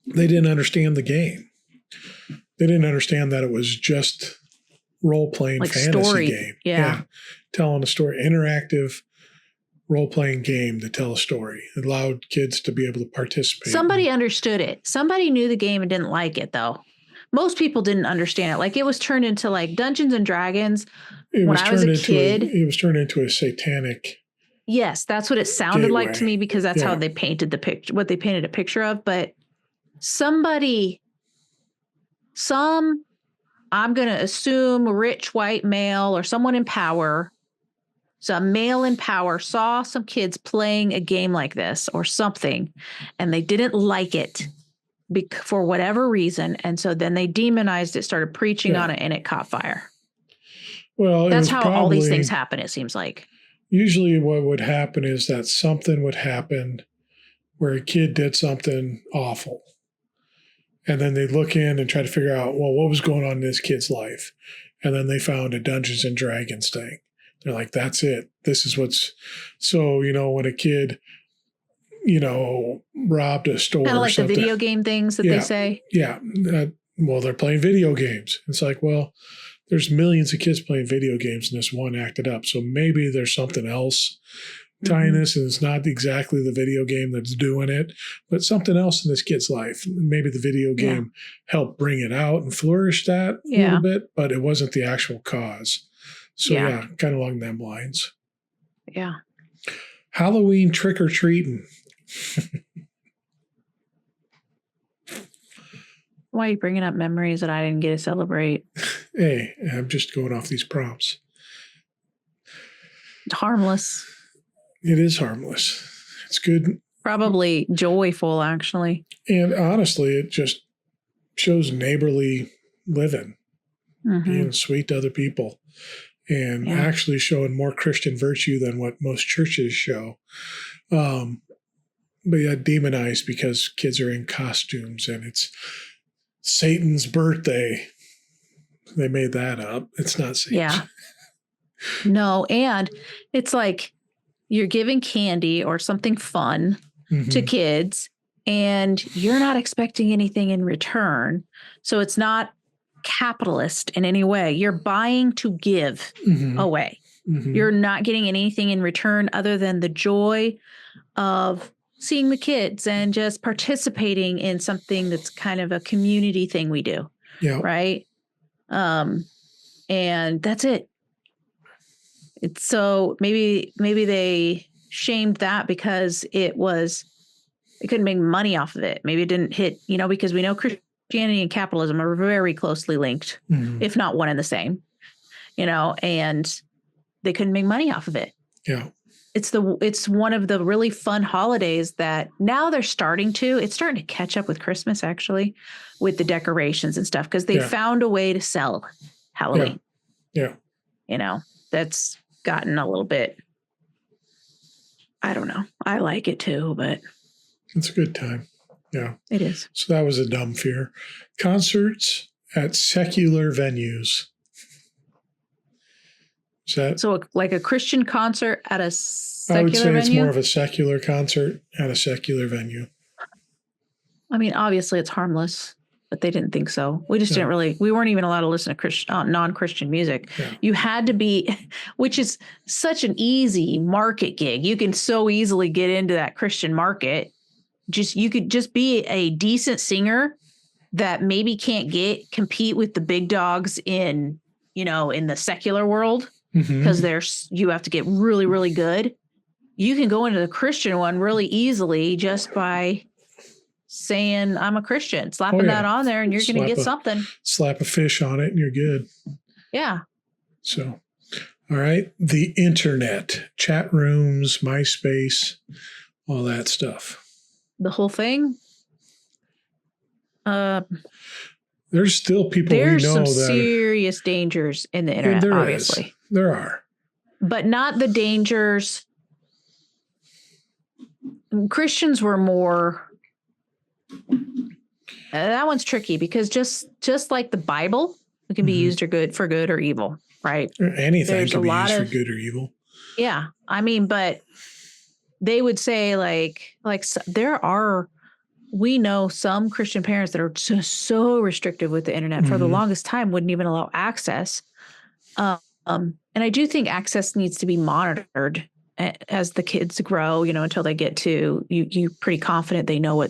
Speaker 2: They didn't understand the game. They didn't understand that it was just role-playing
Speaker 1: like
Speaker 2: fantasy
Speaker 1: story.
Speaker 2: game.
Speaker 1: Yeah.
Speaker 2: Telling a story, interactive role-playing game to tell a story. It allowed kids to be able to participate.
Speaker 1: Somebody understood it. Somebody knew the game and didn't like it, though. Most people didn't understand it. Like, it was turned into like Dungeons and Dragons when I was a kid.
Speaker 2: It was turned into a satanic.
Speaker 1: Yes, that's what it sounded
Speaker 2: gateway.
Speaker 1: like to me, because that's how they painted the picture, what they painted a picture of. But I'm going to assume rich white male or someone in power, so a male in power saw some kids playing a game like this or something, and they didn't like it for whatever reason. And so then they demonized it, started preaching on it, and it caught fire.
Speaker 2: Well,
Speaker 1: that's how all these things happen, it seems like.
Speaker 2: Usually what would happen is that something would happen where a kid did something awful. And then they look in and try to figure out, well, what was going on in this kid's life? And then they found a Dungeons and Dragons thing. They're like, that's it. This is what's, so, when a kid, robbed a store
Speaker 1: kind of like
Speaker 2: or something.
Speaker 1: The video game things that they say.
Speaker 2: Yeah. Well, they're playing video games. It's like, well, there's millions of kids playing video games and this one acted up. So maybe there's something else tying this, and it's not exactly the video game that's doing it, but something else in this kid's life. Maybe the video game helped bring it out and flourish that a little bit, but it wasn't the actual cause. So kind of along them lines.
Speaker 1: Yeah.
Speaker 2: Halloween trick-or-treating.
Speaker 1: Why are you bringing up memories that I didn't get to celebrate?
Speaker 2: Hey, I'm just going off these prompts.
Speaker 1: It's harmless.
Speaker 2: It is harmless. It's good.
Speaker 1: Probably joyful, actually.
Speaker 2: And honestly, it just shows neighborly living, being sweet to other people, and actually showing more Christian virtue than what most churches show. But demonized because kids are in costumes and it's Satan's birthday. They made that up. It's not Satan's.
Speaker 1: Yeah. No, and it's like you're giving candy or something fun to kids, and you're not expecting anything in return. So it's not capitalist in any way. You're buying to give away. You're not getting anything in return other than the joy of seeing the kids and just participating in something that's kind of a community thing we do.
Speaker 2: Yeah.
Speaker 1: Right. And that's it. It's so maybe they shamed that because they couldn't make money off of it. Maybe it didn't hit, because we know Christianity and capitalism are very closely linked, if not one and the same, and they couldn't make money off of it.
Speaker 2: Yeah.
Speaker 1: It's one of the really fun holidays that now it's starting to catch up with Christmas, actually, with the decorations and stuff, because they found a way to sell Halloween.
Speaker 2: Yeah.
Speaker 1: That's gotten a little bit, I don't know. I like it too, but
Speaker 2: it's a good time. Yeah.
Speaker 1: It is.
Speaker 2: So that was a dumb fear. Concerts at secular venues. Is that
Speaker 1: so like a Christian concert at a secular
Speaker 2: I would say
Speaker 1: venue?
Speaker 2: It's more of a secular concert at a secular venue.
Speaker 1: I mean, obviously it's harmless, but they didn't think so. We just we weren't even allowed to listen to non-Christian music. Yeah. You had to be, which is such an easy market gig. You can so easily get into that Christian market. You could just be a decent singer that maybe can't compete with the big dogs in the secular world, because you have to get really, really good. You can go into the Christian one really easily just by saying, I'm a Christian, slapping that on there, and you're going to get something.
Speaker 2: Slap a fish on it and you're good.
Speaker 1: Yeah.
Speaker 2: So, all right. The internet, chat rooms, MySpace, all that stuff.
Speaker 1: The whole thing.
Speaker 2: There's still people we know
Speaker 1: some serious dangers in the internet, obviously.
Speaker 2: There are.
Speaker 1: But not the dangers. Christians were more. That one's tricky, because just like the Bible, it can be used for good or evil, right?
Speaker 2: Anything can be used for good or evil.
Speaker 1: Yeah. I mean, but they would say we know some Christian parents that are just so restrictive with the internet for the longest time, wouldn't even allow access. And I do think access needs to be monitored as the kids grow, until they get to, you're pretty confident they know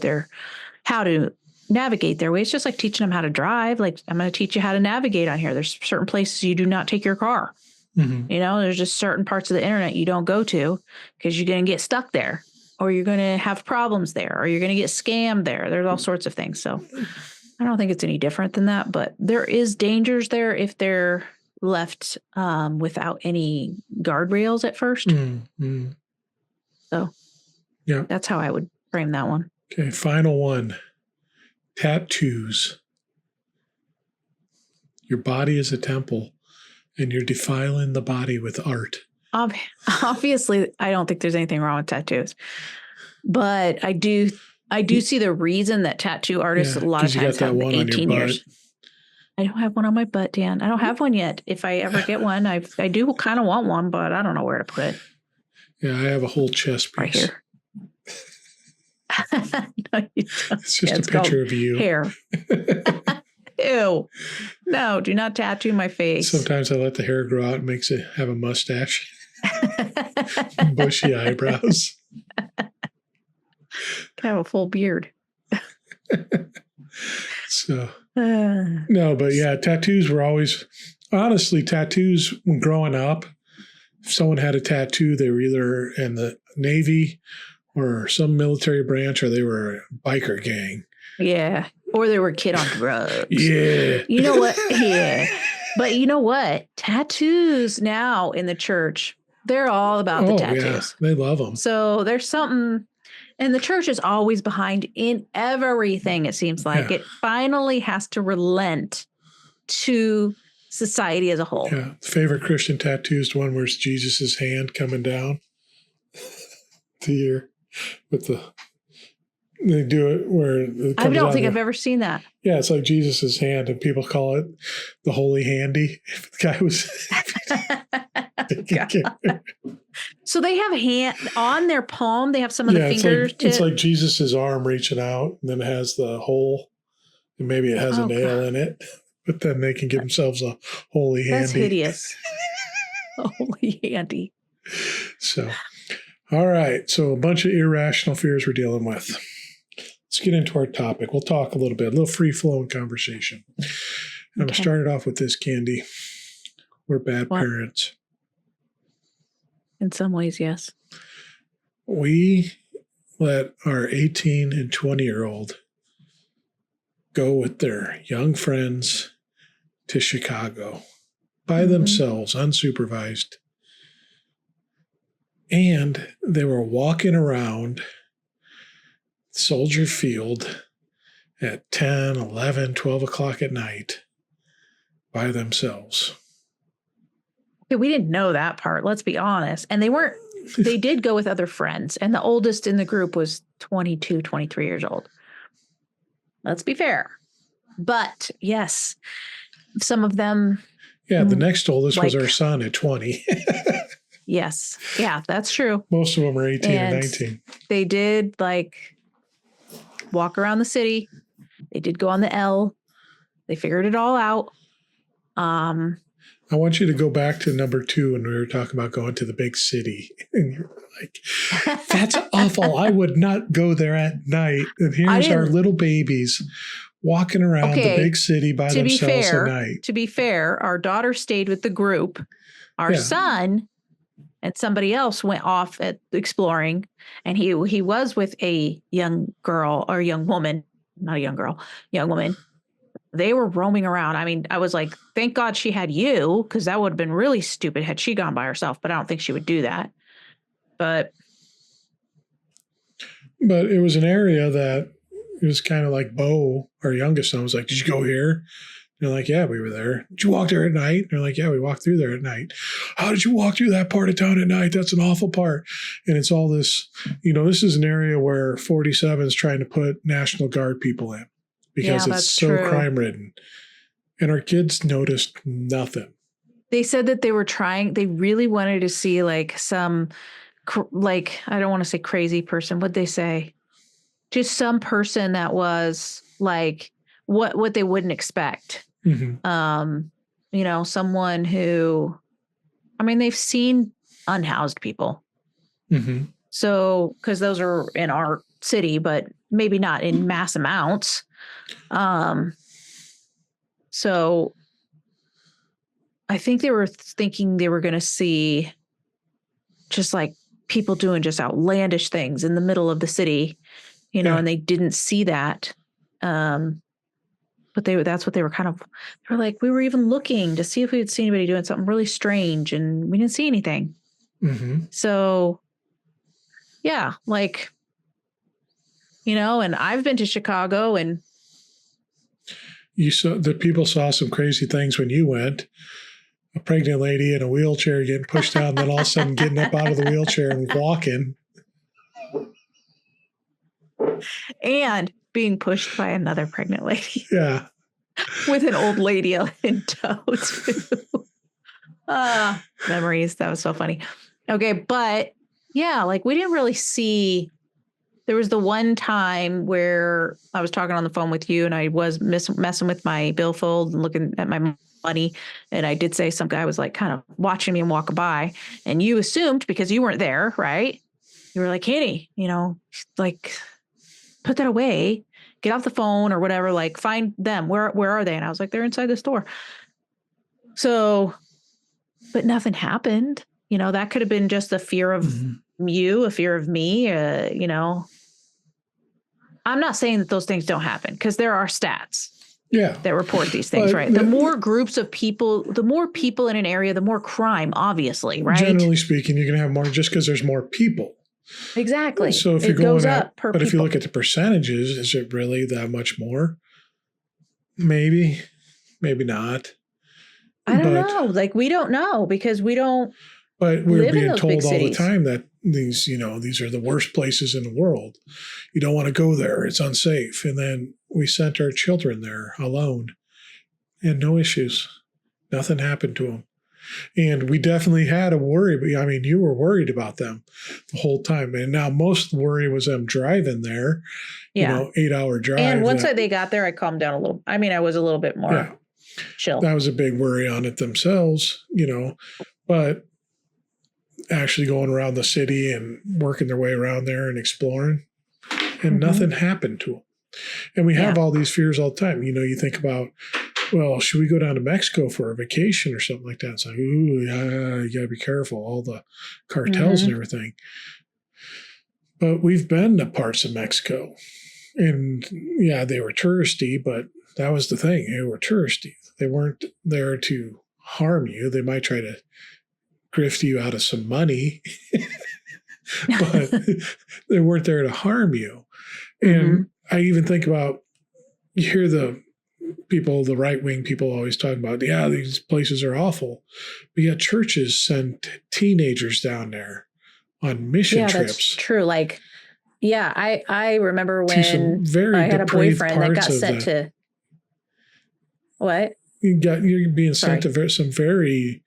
Speaker 1: how to navigate their way. It's just like teaching them how to drive. Like, I'm going to teach you how to navigate on here. There's certain places you do not take your car. There's just certain parts of the internet you don't go to, because you're going to get stuck there, or you're going to have problems there, or you're going to get scammed there. There's all sorts of things. So I don't think it's any different than that, but there is dangers there if they're left without any guardrails at first. So yeah, that's how I would frame that one.
Speaker 2: Okay. Final one. Tattoos. Your body is a temple, and you're defiling the body with art.
Speaker 1: Obviously, I don't think there's anything wrong with tattoos, but I do see the reason that tattoo artists a lot of times have 18 years. I don't have one on my butt, Dan. I don't have one yet. If I ever get one, I do kind of want one, but I don't know where to put it.
Speaker 2: Yeah, I have a whole chest piece.
Speaker 1: Right here. No, you don't.
Speaker 2: It's just a picture of you.
Speaker 1: Hair. Ew. No, do not tattoo my face.
Speaker 2: Sometimes I let the hair grow out and makes it have a mustache. Bushy eyebrows.
Speaker 1: Can have a full beard.
Speaker 2: So, no, but yeah, tattoos were always, honestly, tattoos when growing up, if someone had a tattoo, they were either in the Navy or some military branch, or they were a biker gang.
Speaker 1: Yeah. Or they were a kid on drugs.
Speaker 2: Yeah.
Speaker 1: You know what? Yeah. But you know what? Tattoos now in the church, they're all about the tattoos.
Speaker 2: Yeah. They love them.
Speaker 1: So there's something, and the church is always behind in everything, it seems like. Yeah. It finally has to relent to society as a whole.
Speaker 2: Yeah. Favorite Christian tattoo is the one where it's Jesus' hand coming down to your, with the, they do it where it
Speaker 1: I don't think I've ever seen that.
Speaker 2: Yeah, it's like Jesus' hand, and people call it the holy handy. If the guy was
Speaker 1: so they have hand on their palm. They have some of the fingers.
Speaker 2: It's like Jesus' arm reaching out, and then it has the hole, and maybe it has a nail in it. But then they can give themselves a holy handy.
Speaker 1: That's hideous. Holy handy.
Speaker 2: So, all right. So a bunch of irrational fears we're dealing with. Let's get into our topic. We'll talk a little free-flowing conversation. And I'm going to start it off with this, Candy. We're bad parents.
Speaker 1: In some ways, yes.
Speaker 2: We let our 18 and 20-year-old go with their young friends to Chicago by themselves, unsupervised. And they were walking around Soldier Field at 10, 11, 12 o'clock at night by themselves.
Speaker 1: Yeah, we didn't know that part. Let's be honest. And they did go with other friends. And the oldest in the group was 22, 23 years old. Let's be fair. But yes, some of them.
Speaker 2: Yeah, the next oldest was our son at 20.
Speaker 1: Yes. Yeah, that's true.
Speaker 2: Most of them are 18 and 19.
Speaker 1: They did walk around the city. They did go on the L. They figured it all out.
Speaker 2: I want you to go back to number 2 when we were talking about going to the big city. And you're like, that's awful. I would not go there at night. And here's our little babies walking around the big city by themselves at night.
Speaker 1: To be fair, our daughter stayed with the group. Our son and somebody else went off at exploring. And he was with a young girl or young woman, not a young girl, young woman. They were roaming around. I mean, I was like, thank God she had you, because that would have been really stupid had she gone by herself, but I don't think she would do that. But
Speaker 2: it was an area that it was kind of like Bo, our youngest son, was like, did you go here? And they're like, yeah, we were there. Did you walk there at night? And they're like, yeah, we walked through there at night. How did you walk through that part of town at night? That's an awful part. And it's all this, this is an area where 47 is trying to put National Guard people in because it's so crime ridden. And our kids noticed nothing.
Speaker 1: They said that they really wanted to see some, I don't want to say crazy person. What'd they say? Just some person that was what they wouldn't expect. Mm-hmm. Someone who, they've seen unhoused people. Mm-hmm. So, because those are in our city, but maybe not in mass amounts. So I think they were thinking they were going to see just people doing just outlandish things in the middle of the city, and they didn't see that. But that's what they were they were like, we were even looking to see if we would see anybody doing something really strange, and we didn't see anything. Mm-hmm. So yeah, and I've been to Chicago, and
Speaker 2: people saw some crazy things when you went. A pregnant lady in a wheelchair getting pushed out, and then all of a sudden getting up out of the wheelchair and walking.
Speaker 1: And being pushed by another pregnant lady.
Speaker 2: Yeah.
Speaker 1: With an old lady in tow, too. Memories. That was so funny. Okay, but yeah, we didn't really see. There was the one time where I was talking on the phone with you, and I was messing with my billfold and looking at my money. And I did say some guy was kind of watching me and walking by. And you assumed, because you weren't there, right? You were like, Katie, put that away, get off the phone or whatever, find them. Where are they? And I was like, they're inside the store. So, but nothing happened. That could have been just a fear of you, a fear of me, I'm not saying that those things don't happen, because there are stats that report these things, right? The more groups of people, the more people in an area, the more crime, obviously, right?
Speaker 2: Generally speaking, you're going to have more just because there's more people.
Speaker 1: Exactly.
Speaker 2: So if you're going up per people. If you look at the percentages, is it really that much more? Maybe not.
Speaker 1: I don't know. We don't know, because we don't.
Speaker 2: But we're being told all the time that these are the worst places in the world. You don't want to go there. It's unsafe. And then we sent our children there alone, and no issues. Nothing happened to them. And we definitely had a worry. You were worried about them the whole time. And now most of the worry was them driving there, 8-hour drive.
Speaker 1: And once they got there, I calmed down a little. I was a little bit more chill.
Speaker 2: That was a big worry on it themselves, but actually going around the city and working their way around there and exploring, and nothing happened to them. And we have all these fears all the time. You think about, well, should we go down to Mexico for a vacation or something like that? It's like, you got to be careful, all the cartels and everything. But we've been to parts of Mexico, And yeah, they were touristy, but that was the thing. They were touristy. They weren't there to harm you. They might try to grift you out of some money, but they weren't there to harm you. And I even think about, you hear the people, the right-wing people always talking about, yeah, these places are awful. But yet churches send teenagers down there on mission trips.
Speaker 1: That's true. Like, yeah, I remember when
Speaker 2: very
Speaker 1: I had a boyfriend that got sent to what?
Speaker 2: You're being sent to some very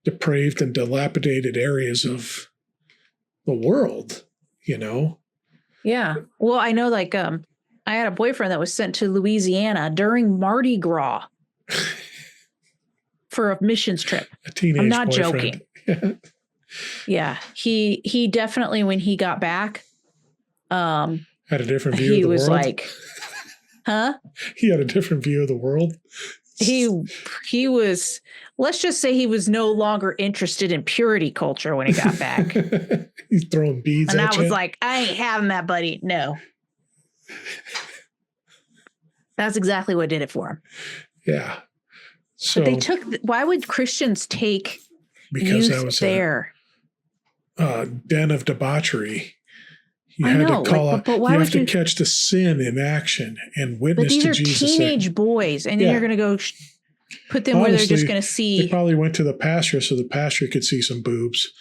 Speaker 2: depraved and dilapidated areas of the world, you know?
Speaker 1: Yeah. Well, I know, like, I had a boyfriend that was sent to Louisiana during Mardi Gras for a missions trip.
Speaker 2: A teenage
Speaker 1: I'm not
Speaker 2: boyfriend.
Speaker 1: joking. Yeah. He definitely, when he got back,
Speaker 2: had a different view of the world. He
Speaker 1: was like, huh?
Speaker 2: He had a different view of the world.
Speaker 1: He was, let's just say he was no longer interested in purity culture when he got back.
Speaker 2: He's throwing beads
Speaker 1: and
Speaker 2: at you.
Speaker 1: I was like, I ain't having that, buddy. No. That's exactly what did it for him.
Speaker 2: Yeah. So
Speaker 1: but they took, why would Christians take
Speaker 2: because
Speaker 1: youth
Speaker 2: that was
Speaker 1: there?
Speaker 2: A den of debauchery. You had to call out. But why you have to catch the sin in action and witness to Jesus.
Speaker 1: But these are teenage boys, and then you're going to go put them where they're just going to see.
Speaker 2: They probably went to the pastor so the pastor could see some boobs.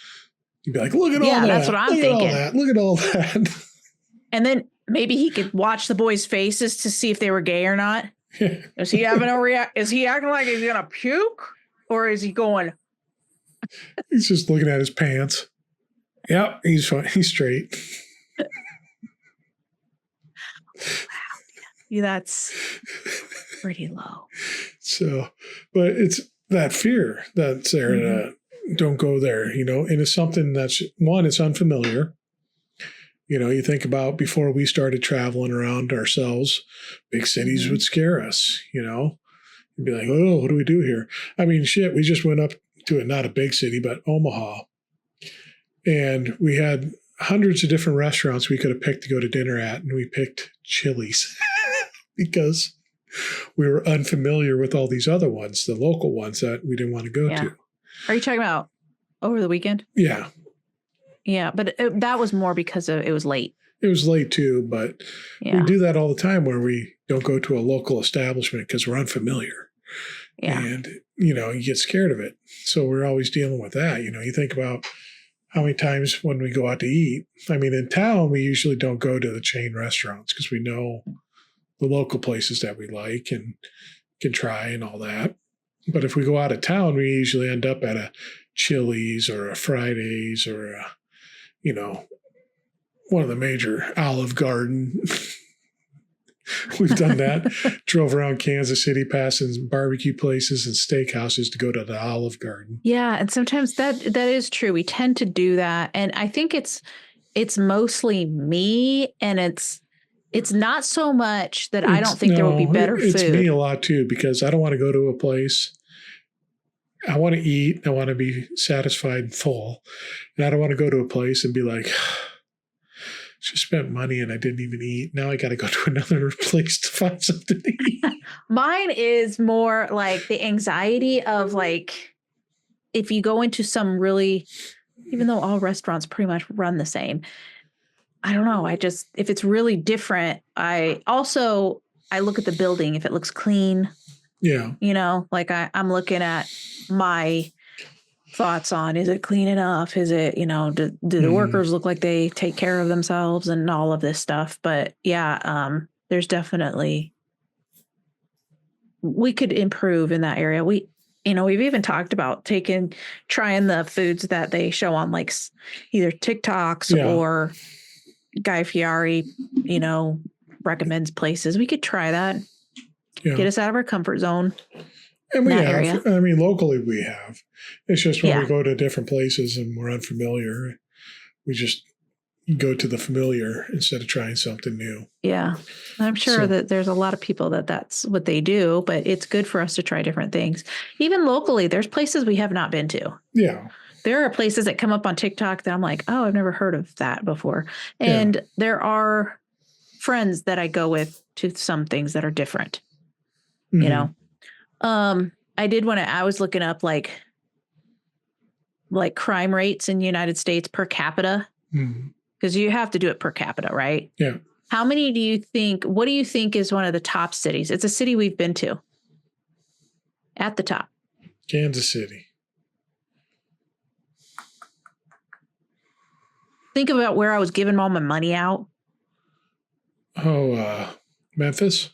Speaker 2: You'd be like, look at all that.
Speaker 1: Yeah, that's what I'm thinking.
Speaker 2: Look at all that.
Speaker 1: And then maybe he could watch the boys' faces to see if they were gay or not. Is he having a Is he acting like he's going to puke, or is he going?
Speaker 2: He's just looking at his pants. Yep, he's fine. He's straight.
Speaker 1: Wow, yeah, that's pretty low.
Speaker 2: So, but it's that fear that's there. Don't go there, you know, and it's something that's, one, it's unfamiliar. You know, you think about before we started traveling around ourselves, big cities would scare us, you know. You'd be like, oh, what do we do here? I mean, shit, we just went up to it, not a big city, but Omaha. And we had hundreds of different restaurants we could have picked to go to dinner at, and we picked Chili's because we were unfamiliar with all these other ones, the local ones that we didn't want to go to.
Speaker 1: Are you talking about over the weekend?
Speaker 2: Yeah.
Speaker 1: Yeah, but that was more because it was late.
Speaker 2: It was late too, but we do that all the time where we don't go to a local establishment because we're unfamiliar. Yeah. And, you know, you get scared of it. So we're always dealing with that. You know, you think about how many times when we go out to eat, I mean, in town, we usually don't go to the chain restaurants because we know the local places that we like and can try and all that. But if we go out of town, we usually end up at a Chili's or a Fridays or a, you know, one of the major Olive Garden. We've done that. Drove around Kansas City, passing barbecue places and steakhouses to go to the Olive Garden.
Speaker 1: Yeah, and sometimes that is true. We tend to do that, and I think it's mostly me, and it's not so much that I don't think there would be better food.
Speaker 2: It's me a lot too, because I don't want to go to a place. I want to eat. I want to be satisfied and full, and I don't want to go to a place and be like, just spent money and I didn't even eat. Now I got to go to another place to find something to eat.
Speaker 1: Mine is more like the anxiety of, like, if you go into some really, even though all restaurants pretty much run the same, I don't know. If it's really different, I look at the building. If it looks clean,
Speaker 2: yeah,
Speaker 1: you know, like I'm looking at my thoughts on, is it clean enough? Is it, you know, do the workers look like they take care of themselves and all of this stuff? But yeah, there's definitely, we could improve in that area. We've even talked about trying the foods that they show on, like, either TikToks or Guy Fieri, you know, recommends places. We could try that. Yeah. Get us out of our comfort zone.
Speaker 2: And we have, area. I mean, locally we have. It's just when we go to different places and we're unfamiliar, we just go to the familiar instead of trying something new.
Speaker 1: Yeah. I'm sure that there's a lot of people that's what they do, but it's good for us to try different things. Even locally, there's places we have not been to.
Speaker 2: Yeah.
Speaker 1: There are places that come up on TikTok that I'm like, oh, I've never heard of that before. And there are friends that I go with to some things that are different,
Speaker 2: Mhm.
Speaker 1: you know? I was looking up like crime rates in the United States per capita,
Speaker 2: Mhm.
Speaker 1: because you have to do it per capita, right?
Speaker 2: Yeah.
Speaker 1: What do you think is one of the top cities? It's a city we've been to. At the top.
Speaker 2: Kansas City.
Speaker 1: Think about where I was giving all my money out.
Speaker 2: Oh, Memphis?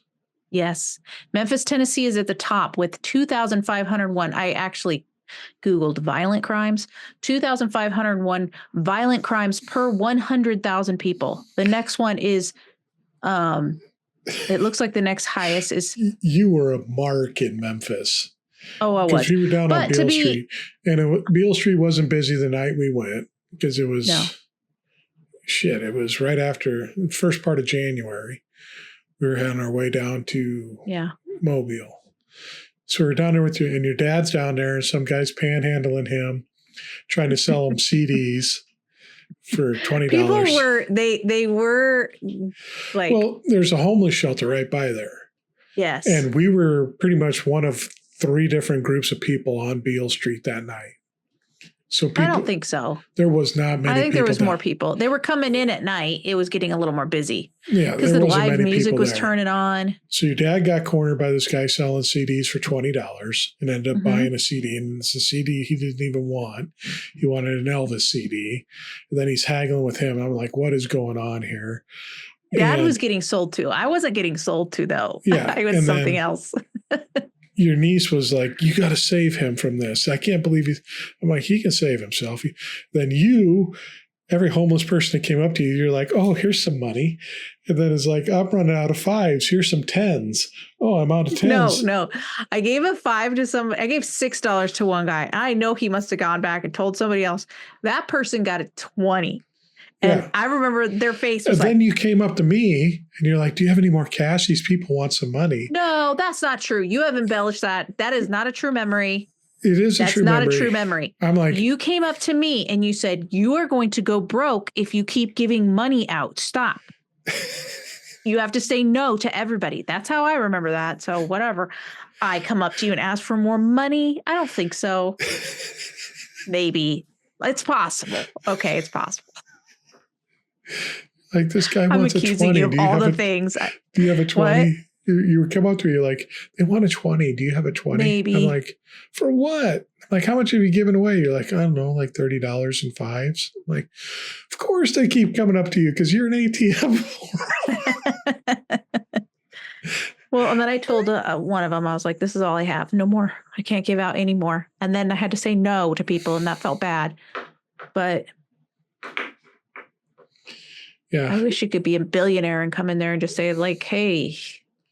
Speaker 1: Yes. Memphis, Tennessee is at the top with 2,501. I actually Googled violent crimes. 2,501 violent crimes per 100,000 people. The next one is, it looks like the next highest is.
Speaker 2: You were a mark in Memphis.
Speaker 1: Oh, I was.
Speaker 2: Because we were down on Beale Street. And Beale Street wasn't busy the night we went because it was, it was right after the first part of January. We were on our way down to Mobile. So we're down there with you, and your dad's down there, and some guy's panhandling him, trying to sell him CDs for $20.
Speaker 1: People were like,
Speaker 2: well, there's a homeless shelter right by there.
Speaker 1: Yes.
Speaker 2: And we were pretty much one of 3 different groups of people on Beale Street that night. So people,
Speaker 1: I don't think so.
Speaker 2: There was not many people.
Speaker 1: I think there was more people. They were coming in at night. It was getting a little more busy.
Speaker 2: Yeah.
Speaker 1: Because the live music was turning on.
Speaker 2: So your dad got cornered by this guy selling CDs for $20 and ended up buying a CD. And it's a CD he didn't even want. He wanted an Elvis CD. And then he's haggling with him. I'm like, what is going on here?
Speaker 1: Dad was getting sold to. I wasn't getting sold to, though.
Speaker 2: Yeah.
Speaker 1: I was something else.
Speaker 2: Your niece was like, you got to save him from this. I can't believe I'm like, he can save himself. Then every homeless person that came up to you, you're like, oh, here's some money. And then it's like, I'm running out of 5s. Here's some 10s. Oh, I'm out of 10s.
Speaker 1: No. I gave I gave $6 to one guy. I know he must have gone back and told somebody else. That person got a 20. And I remember their face was
Speaker 2: then you came up to me and you're like, do you have any more cash? These people want some money.
Speaker 1: No, that's not true. You have embellished that. That is not a true memory.
Speaker 2: It is a true memory.
Speaker 1: That's not a true memory.
Speaker 2: I'm like,
Speaker 1: you came up to me and you said, you are going to go broke if you keep giving money out. Stop. You have to say no to everybody. That's how I remember that. So whatever. I come up to you and ask for more money. I don't think so. Maybe. It's possible. Okay, it's possible.
Speaker 2: Like this guy wants a 20. I'm accusing
Speaker 1: you of all the things.
Speaker 2: Do you have a 20? You come up to me, you're like, they want a 20. Do you have a 20?
Speaker 1: Maybe.
Speaker 2: I'm like, for what? Like, how much have you given away? You're like, I don't know, like $30 in 5s. I'm like, of course they keep coming up to you because you're an ATM.
Speaker 1: Well, and then I told one of them, I was like, this is all I have. No more. I can't give out any more. And then I had to say no to people, and that felt bad. But
Speaker 2: yeah,
Speaker 1: I wish you could be a billionaire and come in there and just say, like, hey,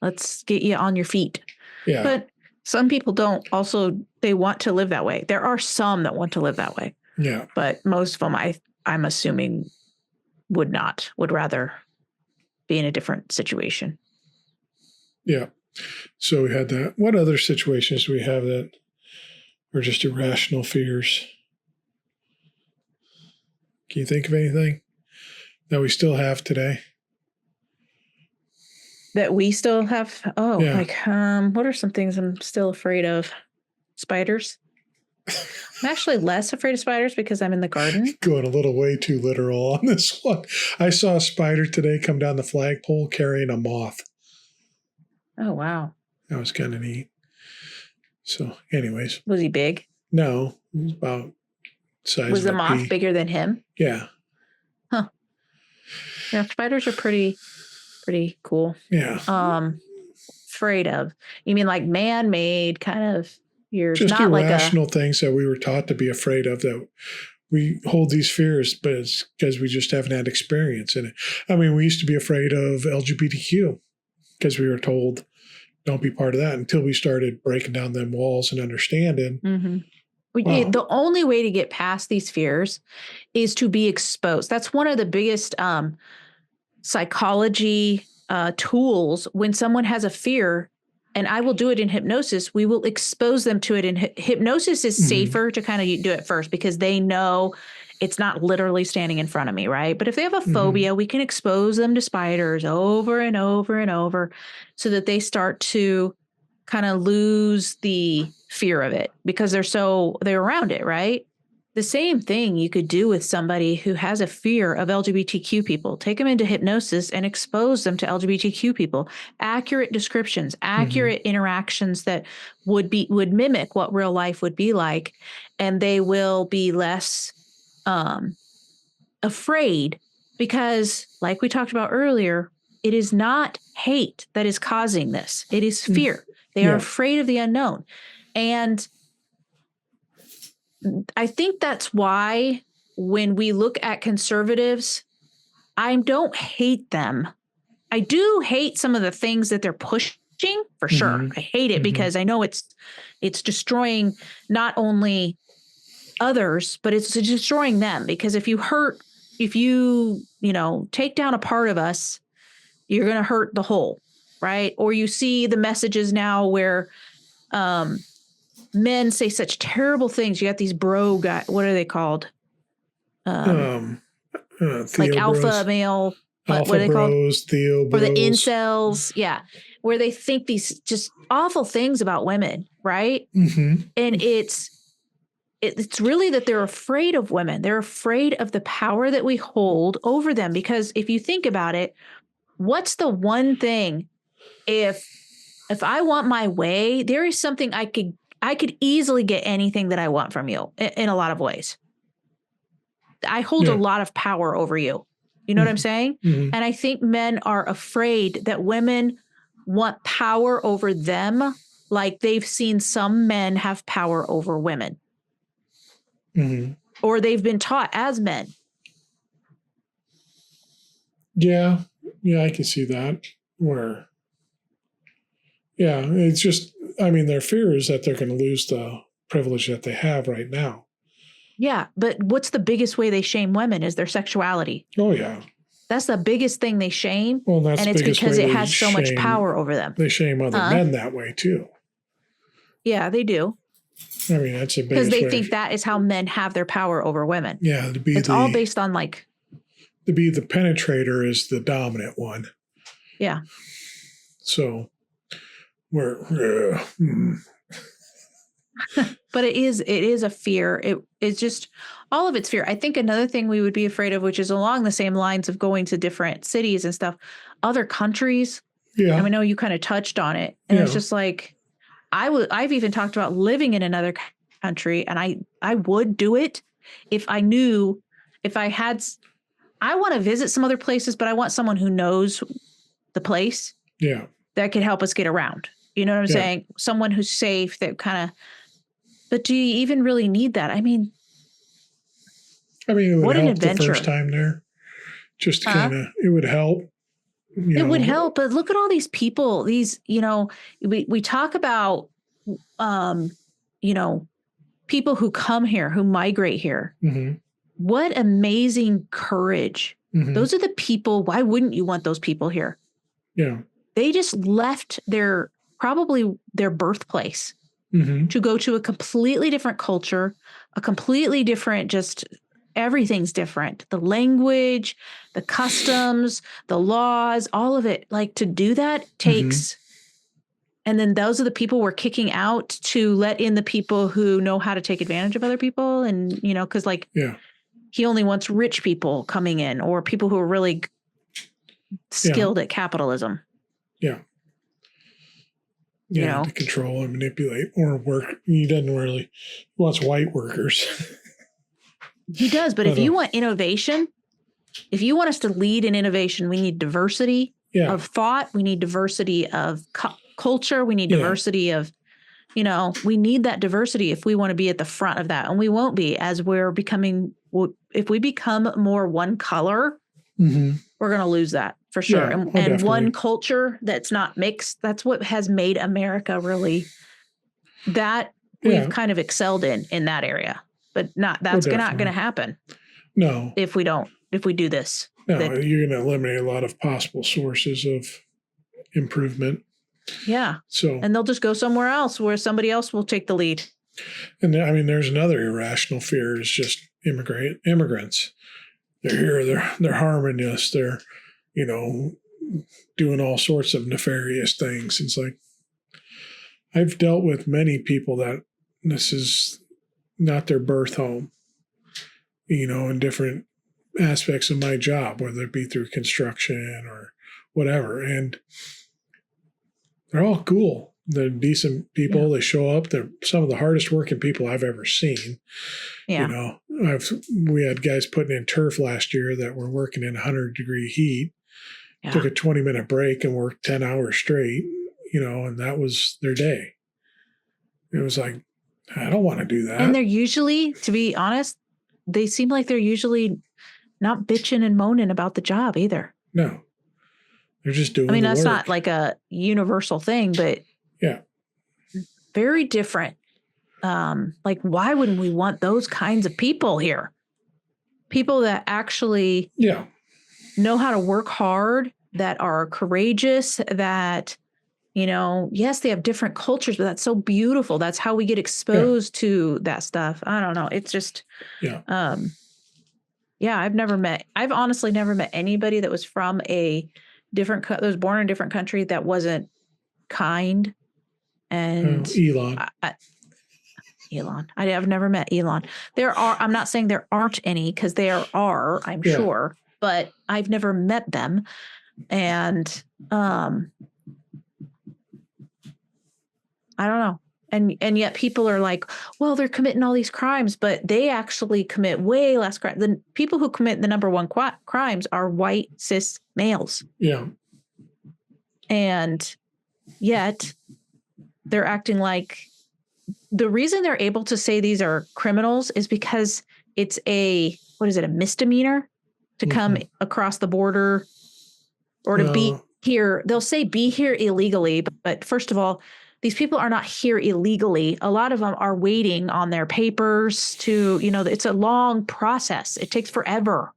Speaker 1: let's get you on your feet.
Speaker 2: Yeah.
Speaker 1: But some people don't. Also, they want to live that way. There are some that want to live that way.
Speaker 2: Yeah.
Speaker 1: But most of them, I'm assuming, would rather be in a different situation.
Speaker 2: Yeah. So we had that. What other situations do we have that are just irrational fears? Can you think of anything that we still have today?
Speaker 1: That we still have? Oh,
Speaker 2: yeah.
Speaker 1: Like, what are some things I'm still afraid of? Spiders. I'm actually less afraid of spiders because I'm in the garden.
Speaker 2: Going a little way too literal on this one. I saw a spider today come down the flagpole carrying a moth.
Speaker 1: Oh, wow.
Speaker 2: That was kind of neat. So, anyways.
Speaker 1: Was he big?
Speaker 2: No, he was about size.
Speaker 1: Was the moth bigger than him?
Speaker 2: Yeah.
Speaker 1: Huh. Yeah, spiders are pretty cool.
Speaker 2: Yeah.
Speaker 1: Afraid of. You mean like man-made kind of fears?
Speaker 2: Just
Speaker 1: not
Speaker 2: irrational things that we were taught to be afraid of, that we hold these fears, but it's because we just haven't had experience in it. I mean, we used to be afraid of LGBTQ because we were told, don't be part of that, until we started breaking down them walls and understanding.
Speaker 1: Mm-hmm.
Speaker 2: Wow.
Speaker 1: The only way to get past these fears is to be exposed. That's one of the biggest psychology tools. When someone has a fear, and I will do it in hypnosis, we will expose them to it. And hypnosis is safer to kind of do it first because they know it's not literally standing in front of me, right? But if they have a
Speaker 2: Mhm.
Speaker 1: phobia, we can expose them to spiders over and over and over so that they start to kind of lose the fear of it because they're around it, right? The same thing you could do with somebody who has a fear of LGBTQ people. Take them into hypnosis and expose them to LGBTQ people. Accurate descriptions, accurate interactions that would mimic what real life would be like, and they will be less afraid because, like we talked about earlier, it is not hate that is causing this. It is fear. They are afraid of the unknown. And I think that's why when we look at conservatives, I don't hate them. I do hate some of the things that they're pushing for sure. I hate it because I know it's destroying not only others, but it's destroying them. Because if you take down a part of us, you're going to hurt the whole, right? Or you see the messages now where men say such terrible things. You got these bro guys. What are they called? Like alpha male.
Speaker 2: Alpha
Speaker 1: what are they
Speaker 2: bros,
Speaker 1: called?
Speaker 2: Theo bros.
Speaker 1: Or the incels. Yeah. Where they think these just awful things about women. Right. And it's really that they're afraid of women. They're afraid of the power that we hold over them. Because if you think about it, what's the one thing if I want my way, there is something I could easily get anything that I want from you in a lot of ways. I hold a lot of power over you. You know what I'm saying? And I think men are afraid that women want power over them, like they've seen some men have power over women. Or they've been taught as men.
Speaker 2: Yeah, I can see that. It's just, their fear is that they're going to lose the privilege that they have right now.
Speaker 1: Yeah, but what's the biggest way they shame women is their sexuality.
Speaker 2: Oh, yeah.
Speaker 1: That's the biggest thing they shame.
Speaker 2: Well, that's
Speaker 1: and it's because it has so much power over them.
Speaker 2: They shame other men that way, too.
Speaker 1: Yeah, they do.
Speaker 2: That's a big
Speaker 1: because they think that is how men have their power over women.
Speaker 2: Yeah,
Speaker 1: it's all based on
Speaker 2: to be the penetrator is the dominant one.
Speaker 1: Yeah.
Speaker 2: So we're
Speaker 1: but it is a fear. It's just all of it's fear. I think another thing we would be afraid of, which is along the same lines of going to different cities and stuff, other countries.
Speaker 2: Yeah.
Speaker 1: I know you kind of touched on it, and it's just like I've even talked about living in another country, and I would do it if I knew, I want to visit some other places, but I want someone who knows the place.
Speaker 2: Yeah.
Speaker 1: That could help us get around. You know what I'm saying? Someone who's safe, that kind of, but do you even really need that?
Speaker 2: it would
Speaker 1: what
Speaker 2: help
Speaker 1: an adventure.
Speaker 2: The first time there. Just it would help.
Speaker 1: It would help, but look at all these people. These, we talk about, people who come here, who migrate here. What amazing courage. Those are the people. Why wouldn't you want those people here?
Speaker 2: Yeah.
Speaker 1: They just left probably their birthplace to go to a completely different culture, a completely different, just everything's different. The language, the customs, the laws, all of it. Like, to do that takes, and then those are the people we're kicking out to let in the people who know how to take advantage of other people. And, because he only wants rich people coming in, or people who are really skilled at capitalism.
Speaker 2: Yeah. Yeah, to control and manipulate or work. He wants white workers.
Speaker 1: He does, but if you want innovation, if you want us to lead in innovation, we need diversity of thought. We need diversity of culture. We need diversity of, we need that diversity if we want to be at the front of that. And we won't be, as we're becoming, if we become more one color, we're going to lose that for sure.
Speaker 2: Yeah,
Speaker 1: and one culture that's not mixed, that's what has made America really, that we've kind of excelled in that area. But that's not going to happen.
Speaker 2: No.
Speaker 1: If we do this.
Speaker 2: No, you're going to eliminate a lot of possible sources of improvement.
Speaker 1: Yeah.
Speaker 2: So,
Speaker 1: and they'll just go somewhere else where somebody else will take the lead.
Speaker 2: And there's another irrational fear, is just immigrants. They're here. They're harming us. They're, doing all sorts of nefarious things. It's like I've dealt with many people that this is not their birth home. In different aspects of my job, whether it be through construction or whatever, and they're all cool. They're decent people. Yeah. They show up. They're some of the hardest working people I've ever seen.
Speaker 1: Yeah.
Speaker 2: We had guys putting in turf last year that were working in 100-degree heat, took a 20-minute break and worked 10 hours straight, and that was their day. It was like, I don't want to do that.
Speaker 1: And they're usually, to be honest, they seem like they're usually not bitching and moaning about the job either.
Speaker 2: No. They're just doing the
Speaker 1: that's
Speaker 2: work.
Speaker 1: not like a universal thing, but
Speaker 2: yeah,
Speaker 1: very different. Like, why wouldn't we want those kinds of people here? People that actually know how to work hard, that are courageous, that, yes, they have different cultures, but that's so beautiful. That's how we get exposed to that stuff. I don't know. It's just, I've honestly never met anybody that was from a different, that was born in a different country that wasn't kind. And
Speaker 2: Elon.
Speaker 1: Elon. I've never met Elon. I'm not saying there aren't any, because there are, I'm sure, but I've never met them. And I don't know. And yet people are like, well, they're committing all these crimes, but they actually commit way less crime. The people who commit the number one crimes are white cis males.
Speaker 2: Yeah.
Speaker 1: And yet they're acting like, the reason they're able to say these are criminals is because it's a misdemeanor to come across the border or to be here. They'll say be here illegally, but first of all, these people are not here illegally. A lot of them are waiting on their papers to, it's a long process. It takes forever,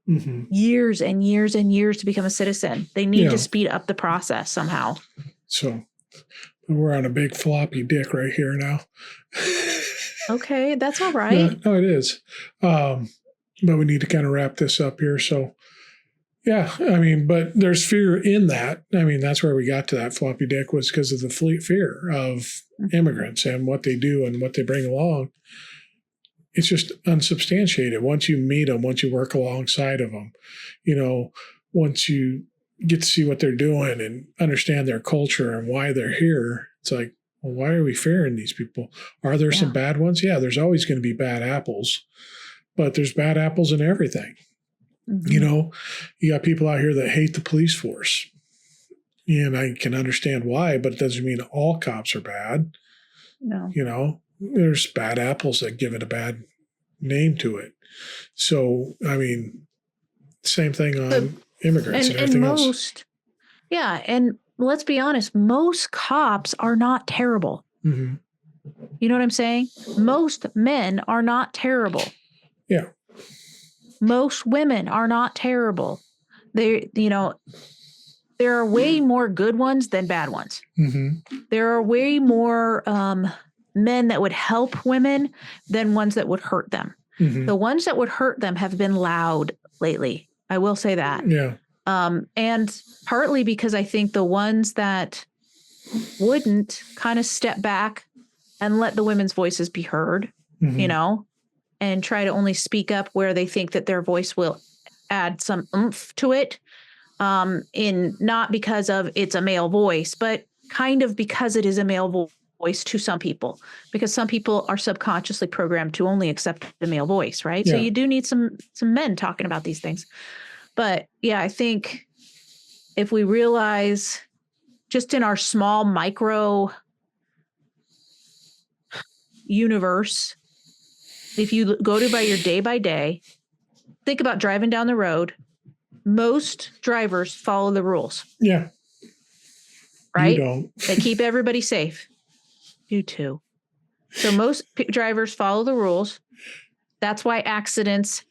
Speaker 1: years and years and years to become a citizen. They need to speed up the process somehow.
Speaker 2: So we're on a big floppy dick right here now.
Speaker 1: Okay, that's all right.
Speaker 2: No, it is. But we need to kind of wrap this up here. So, but there's fear in that. That's where we got to that floppy dick, was because of the fear of immigrants and what they do and what they bring along. It's just unsubstantiated. Once you meet them, once you work alongside of them, once you get to see what they're doing and understand their culture and why they're here, it's like, well, why are we fearing these people? Are there some bad ones? Yeah, there's always going to be bad apples, but there's bad apples in everything. You got people out here that hate the police force, and I can understand why, but it doesn't mean all cops are bad.
Speaker 1: No.
Speaker 2: There's bad apples that give it a bad name to it. So, same thing on immigrants and everything else.
Speaker 1: Yeah, and let's be honest, most cops are not terrible.
Speaker 2: Mm-hmm.
Speaker 1: You know what I'm saying? Most men are not terrible.
Speaker 2: Yeah.
Speaker 1: Most women are not terrible. There are way more good ones than bad ones.
Speaker 2: Mm-hmm.
Speaker 1: There are way more men that would help women than ones that would hurt them.
Speaker 2: Mm-hmm.
Speaker 1: The ones that would hurt them have been loud lately. I will say that.
Speaker 2: Yeah.
Speaker 1: And partly because I think the ones that wouldn't kind of step back and let the women's voices be heard, and try to only speak up where they think that their voice will add some oomph to it, in not because of it's a male voice, but kind of because it is a male voice to some people, because some people are subconsciously programmed to only accept the male voice, right? So you do need some men talking about these things. But I think if we realize just in our small micro universe, if you go by your day by day, think about driving down the road. Most drivers follow the rules.
Speaker 2: Yeah.
Speaker 1: Right?
Speaker 2: You don't.
Speaker 1: They keep everybody safe. You too. So most drivers follow the rules. That's why accidents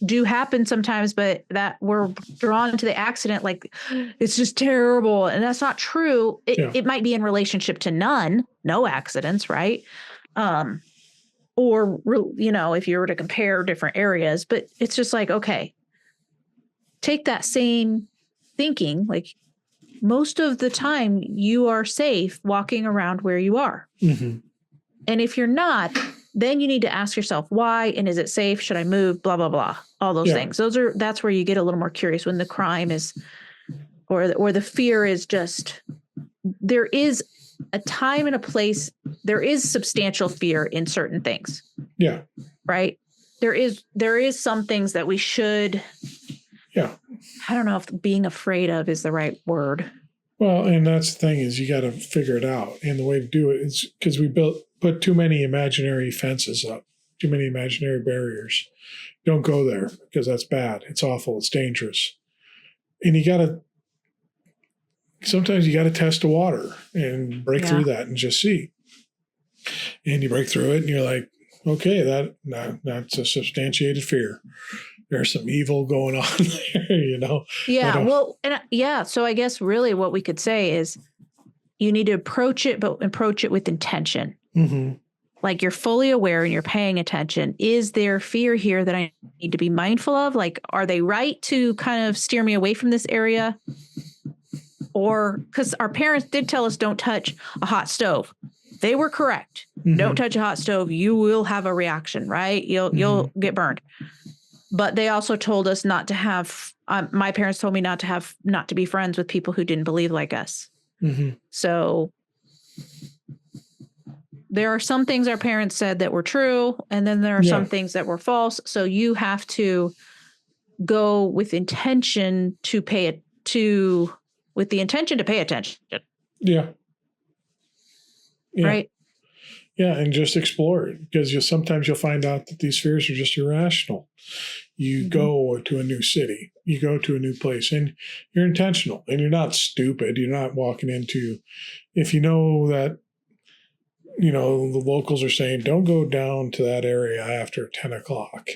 Speaker 1: do happen sometimes, but that we're drawn to the accident like it's just terrible. And that's not true. It might be in relationship to no accidents, right? or, if you were to compare different areas, but it's just like, okay, take that same thinking, like most of the time you are safe walking around where you are.
Speaker 2: Mm-hmm.
Speaker 1: And if you're not, then you need to ask yourself why, and is it safe? Should I move? Blah, blah, blah. All those things. That's where you get a little more curious when the crime is, or the fear is just, there is a time and a place. There is substantial fear in certain things.
Speaker 2: Yeah.
Speaker 1: Right. There is some things that we should.
Speaker 2: Yeah.
Speaker 1: I don't know if being afraid of is the right word.
Speaker 2: Well, and that's the thing is you got to figure it out. And the way to do it is because we put too many imaginary fences up, too many imaginary barriers. Don't go there because that's bad. It's awful. It's dangerous. And sometimes you got to test the water and break through that and just see. And you break through it and you're like, okay, that's a substantiated fear. There's some evil going on there,
Speaker 1: Yeah. Well, so I guess really what we could say is you need to approach it, but approach it with intention.
Speaker 2: Mm-hmm.
Speaker 1: Like you're fully aware and you're paying attention. Is there fear here that I need to be mindful of? Like, are they right to kind of steer me away from this area? Or because our parents did tell us don't touch a hot stove. They were correct. Mm-hmm. Don't touch a hot stove. You will have a reaction, right? You'll get burned. But they also told us not to have, my parents told me not to be friends with people who didn't believe like us.
Speaker 2: Mm-hmm.
Speaker 1: So there are some things our parents said that were true, and then there are some things that were false. So you have to go with intention to pay attention.
Speaker 2: Yeah.
Speaker 1: Right.
Speaker 2: Yeah, and just explore it because sometimes you'll find out that these fears are just irrational. You go to a new city, you go to a new place, and you're intentional and you're not stupid. You're not walking into, if you know that, the locals are saying, don't go down to that area after 10 o'clock.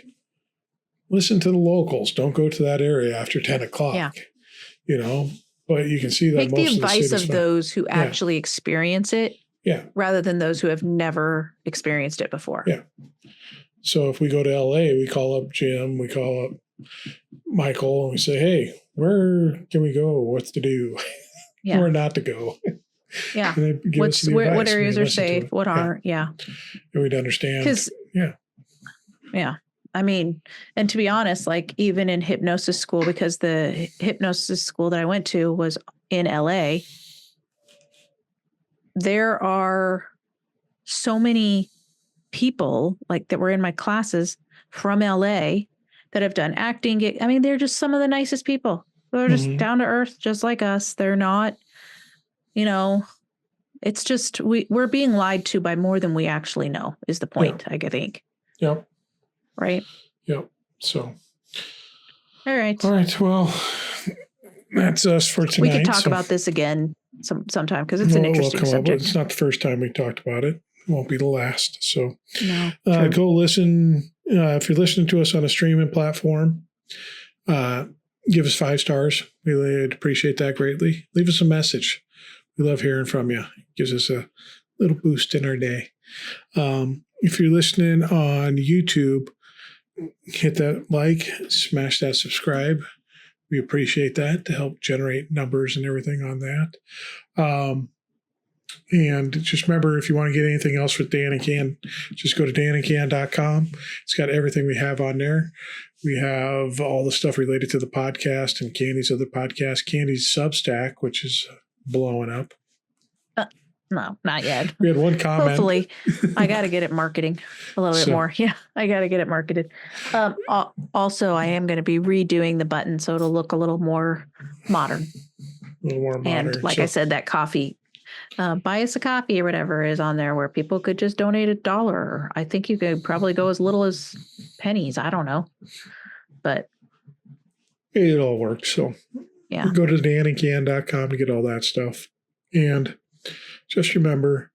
Speaker 2: Listen to the locals. Don't go to that area after 10 o'clock. Yeah. But you can see that
Speaker 1: take
Speaker 2: most
Speaker 1: the advice of those who actually experience it.
Speaker 2: Yeah.
Speaker 1: Rather than those who have never experienced it before.
Speaker 2: Yeah. So if we go to LA, we call up Jim, we call up Michael, and we say, hey, where can we go? What's to do?
Speaker 1: Yeah.
Speaker 2: Where not to go?
Speaker 1: Yeah. What areas are safe? What aren't? Yeah.
Speaker 2: And we'd understand.
Speaker 1: Yeah. I mean, and to be honest, like even in hypnosis school, because the hypnosis school that I went to was in LA, there are so many people like that were in my classes from LA that have done acting. I mean, they're just some of the nicest people. They're just down to earth, just like us. They're not, it's just, we're being lied to by more than we actually know is the point, I think.
Speaker 2: Yep.
Speaker 1: Right.
Speaker 2: Yep. So.
Speaker 1: All right.
Speaker 2: Well, that's us for tonight.
Speaker 1: We could talk about this again sometime because it's an interesting subject.
Speaker 2: It's not the first time we talked about it. It won't be the last. So
Speaker 1: no,
Speaker 2: go listen. If you're listening to us on a streaming platform, give us 5 stars. We would appreciate that greatly. Leave us a message. We love hearing from you. It gives us a little boost in our day. If you're listening on YouTube, hit that like, smash that subscribe. We appreciate that to help generate numbers and everything on that. And just remember, if you want to get anything else with Dan and Can, just go to danandcan.com. It's got everything we have on there. We have all the stuff related to the podcast and Candy's other podcast, Candy's Substack, which is blowing up.
Speaker 1: No, not yet.
Speaker 2: We had one comment.
Speaker 1: Hopefully, I got to get it marketing a little bit more. Yeah, I got to get it marketed. Also, I am going to be redoing the button so it'll look a little more modern.
Speaker 2: A little more modern.
Speaker 1: And like I said, that coffee, buy us a coffee or whatever is on there where people could just donate $1. I think you could probably go as little as pennies. I don't know. But
Speaker 2: it all works. So
Speaker 1: yeah,
Speaker 2: go to danandcan.com to get all that stuff. And just remember,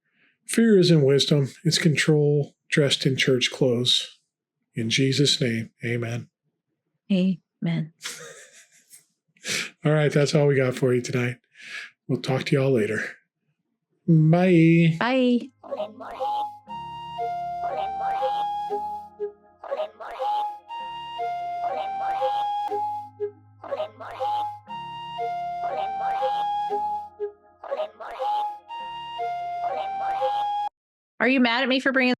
Speaker 2: fear isn't wisdom. It's control dressed in church clothes. In Jesus' name, amen.
Speaker 1: Amen.
Speaker 2: All right, that's all we got for you tonight. We'll talk to y'all later. Bye.
Speaker 1: Bye. Are you mad at me for bringing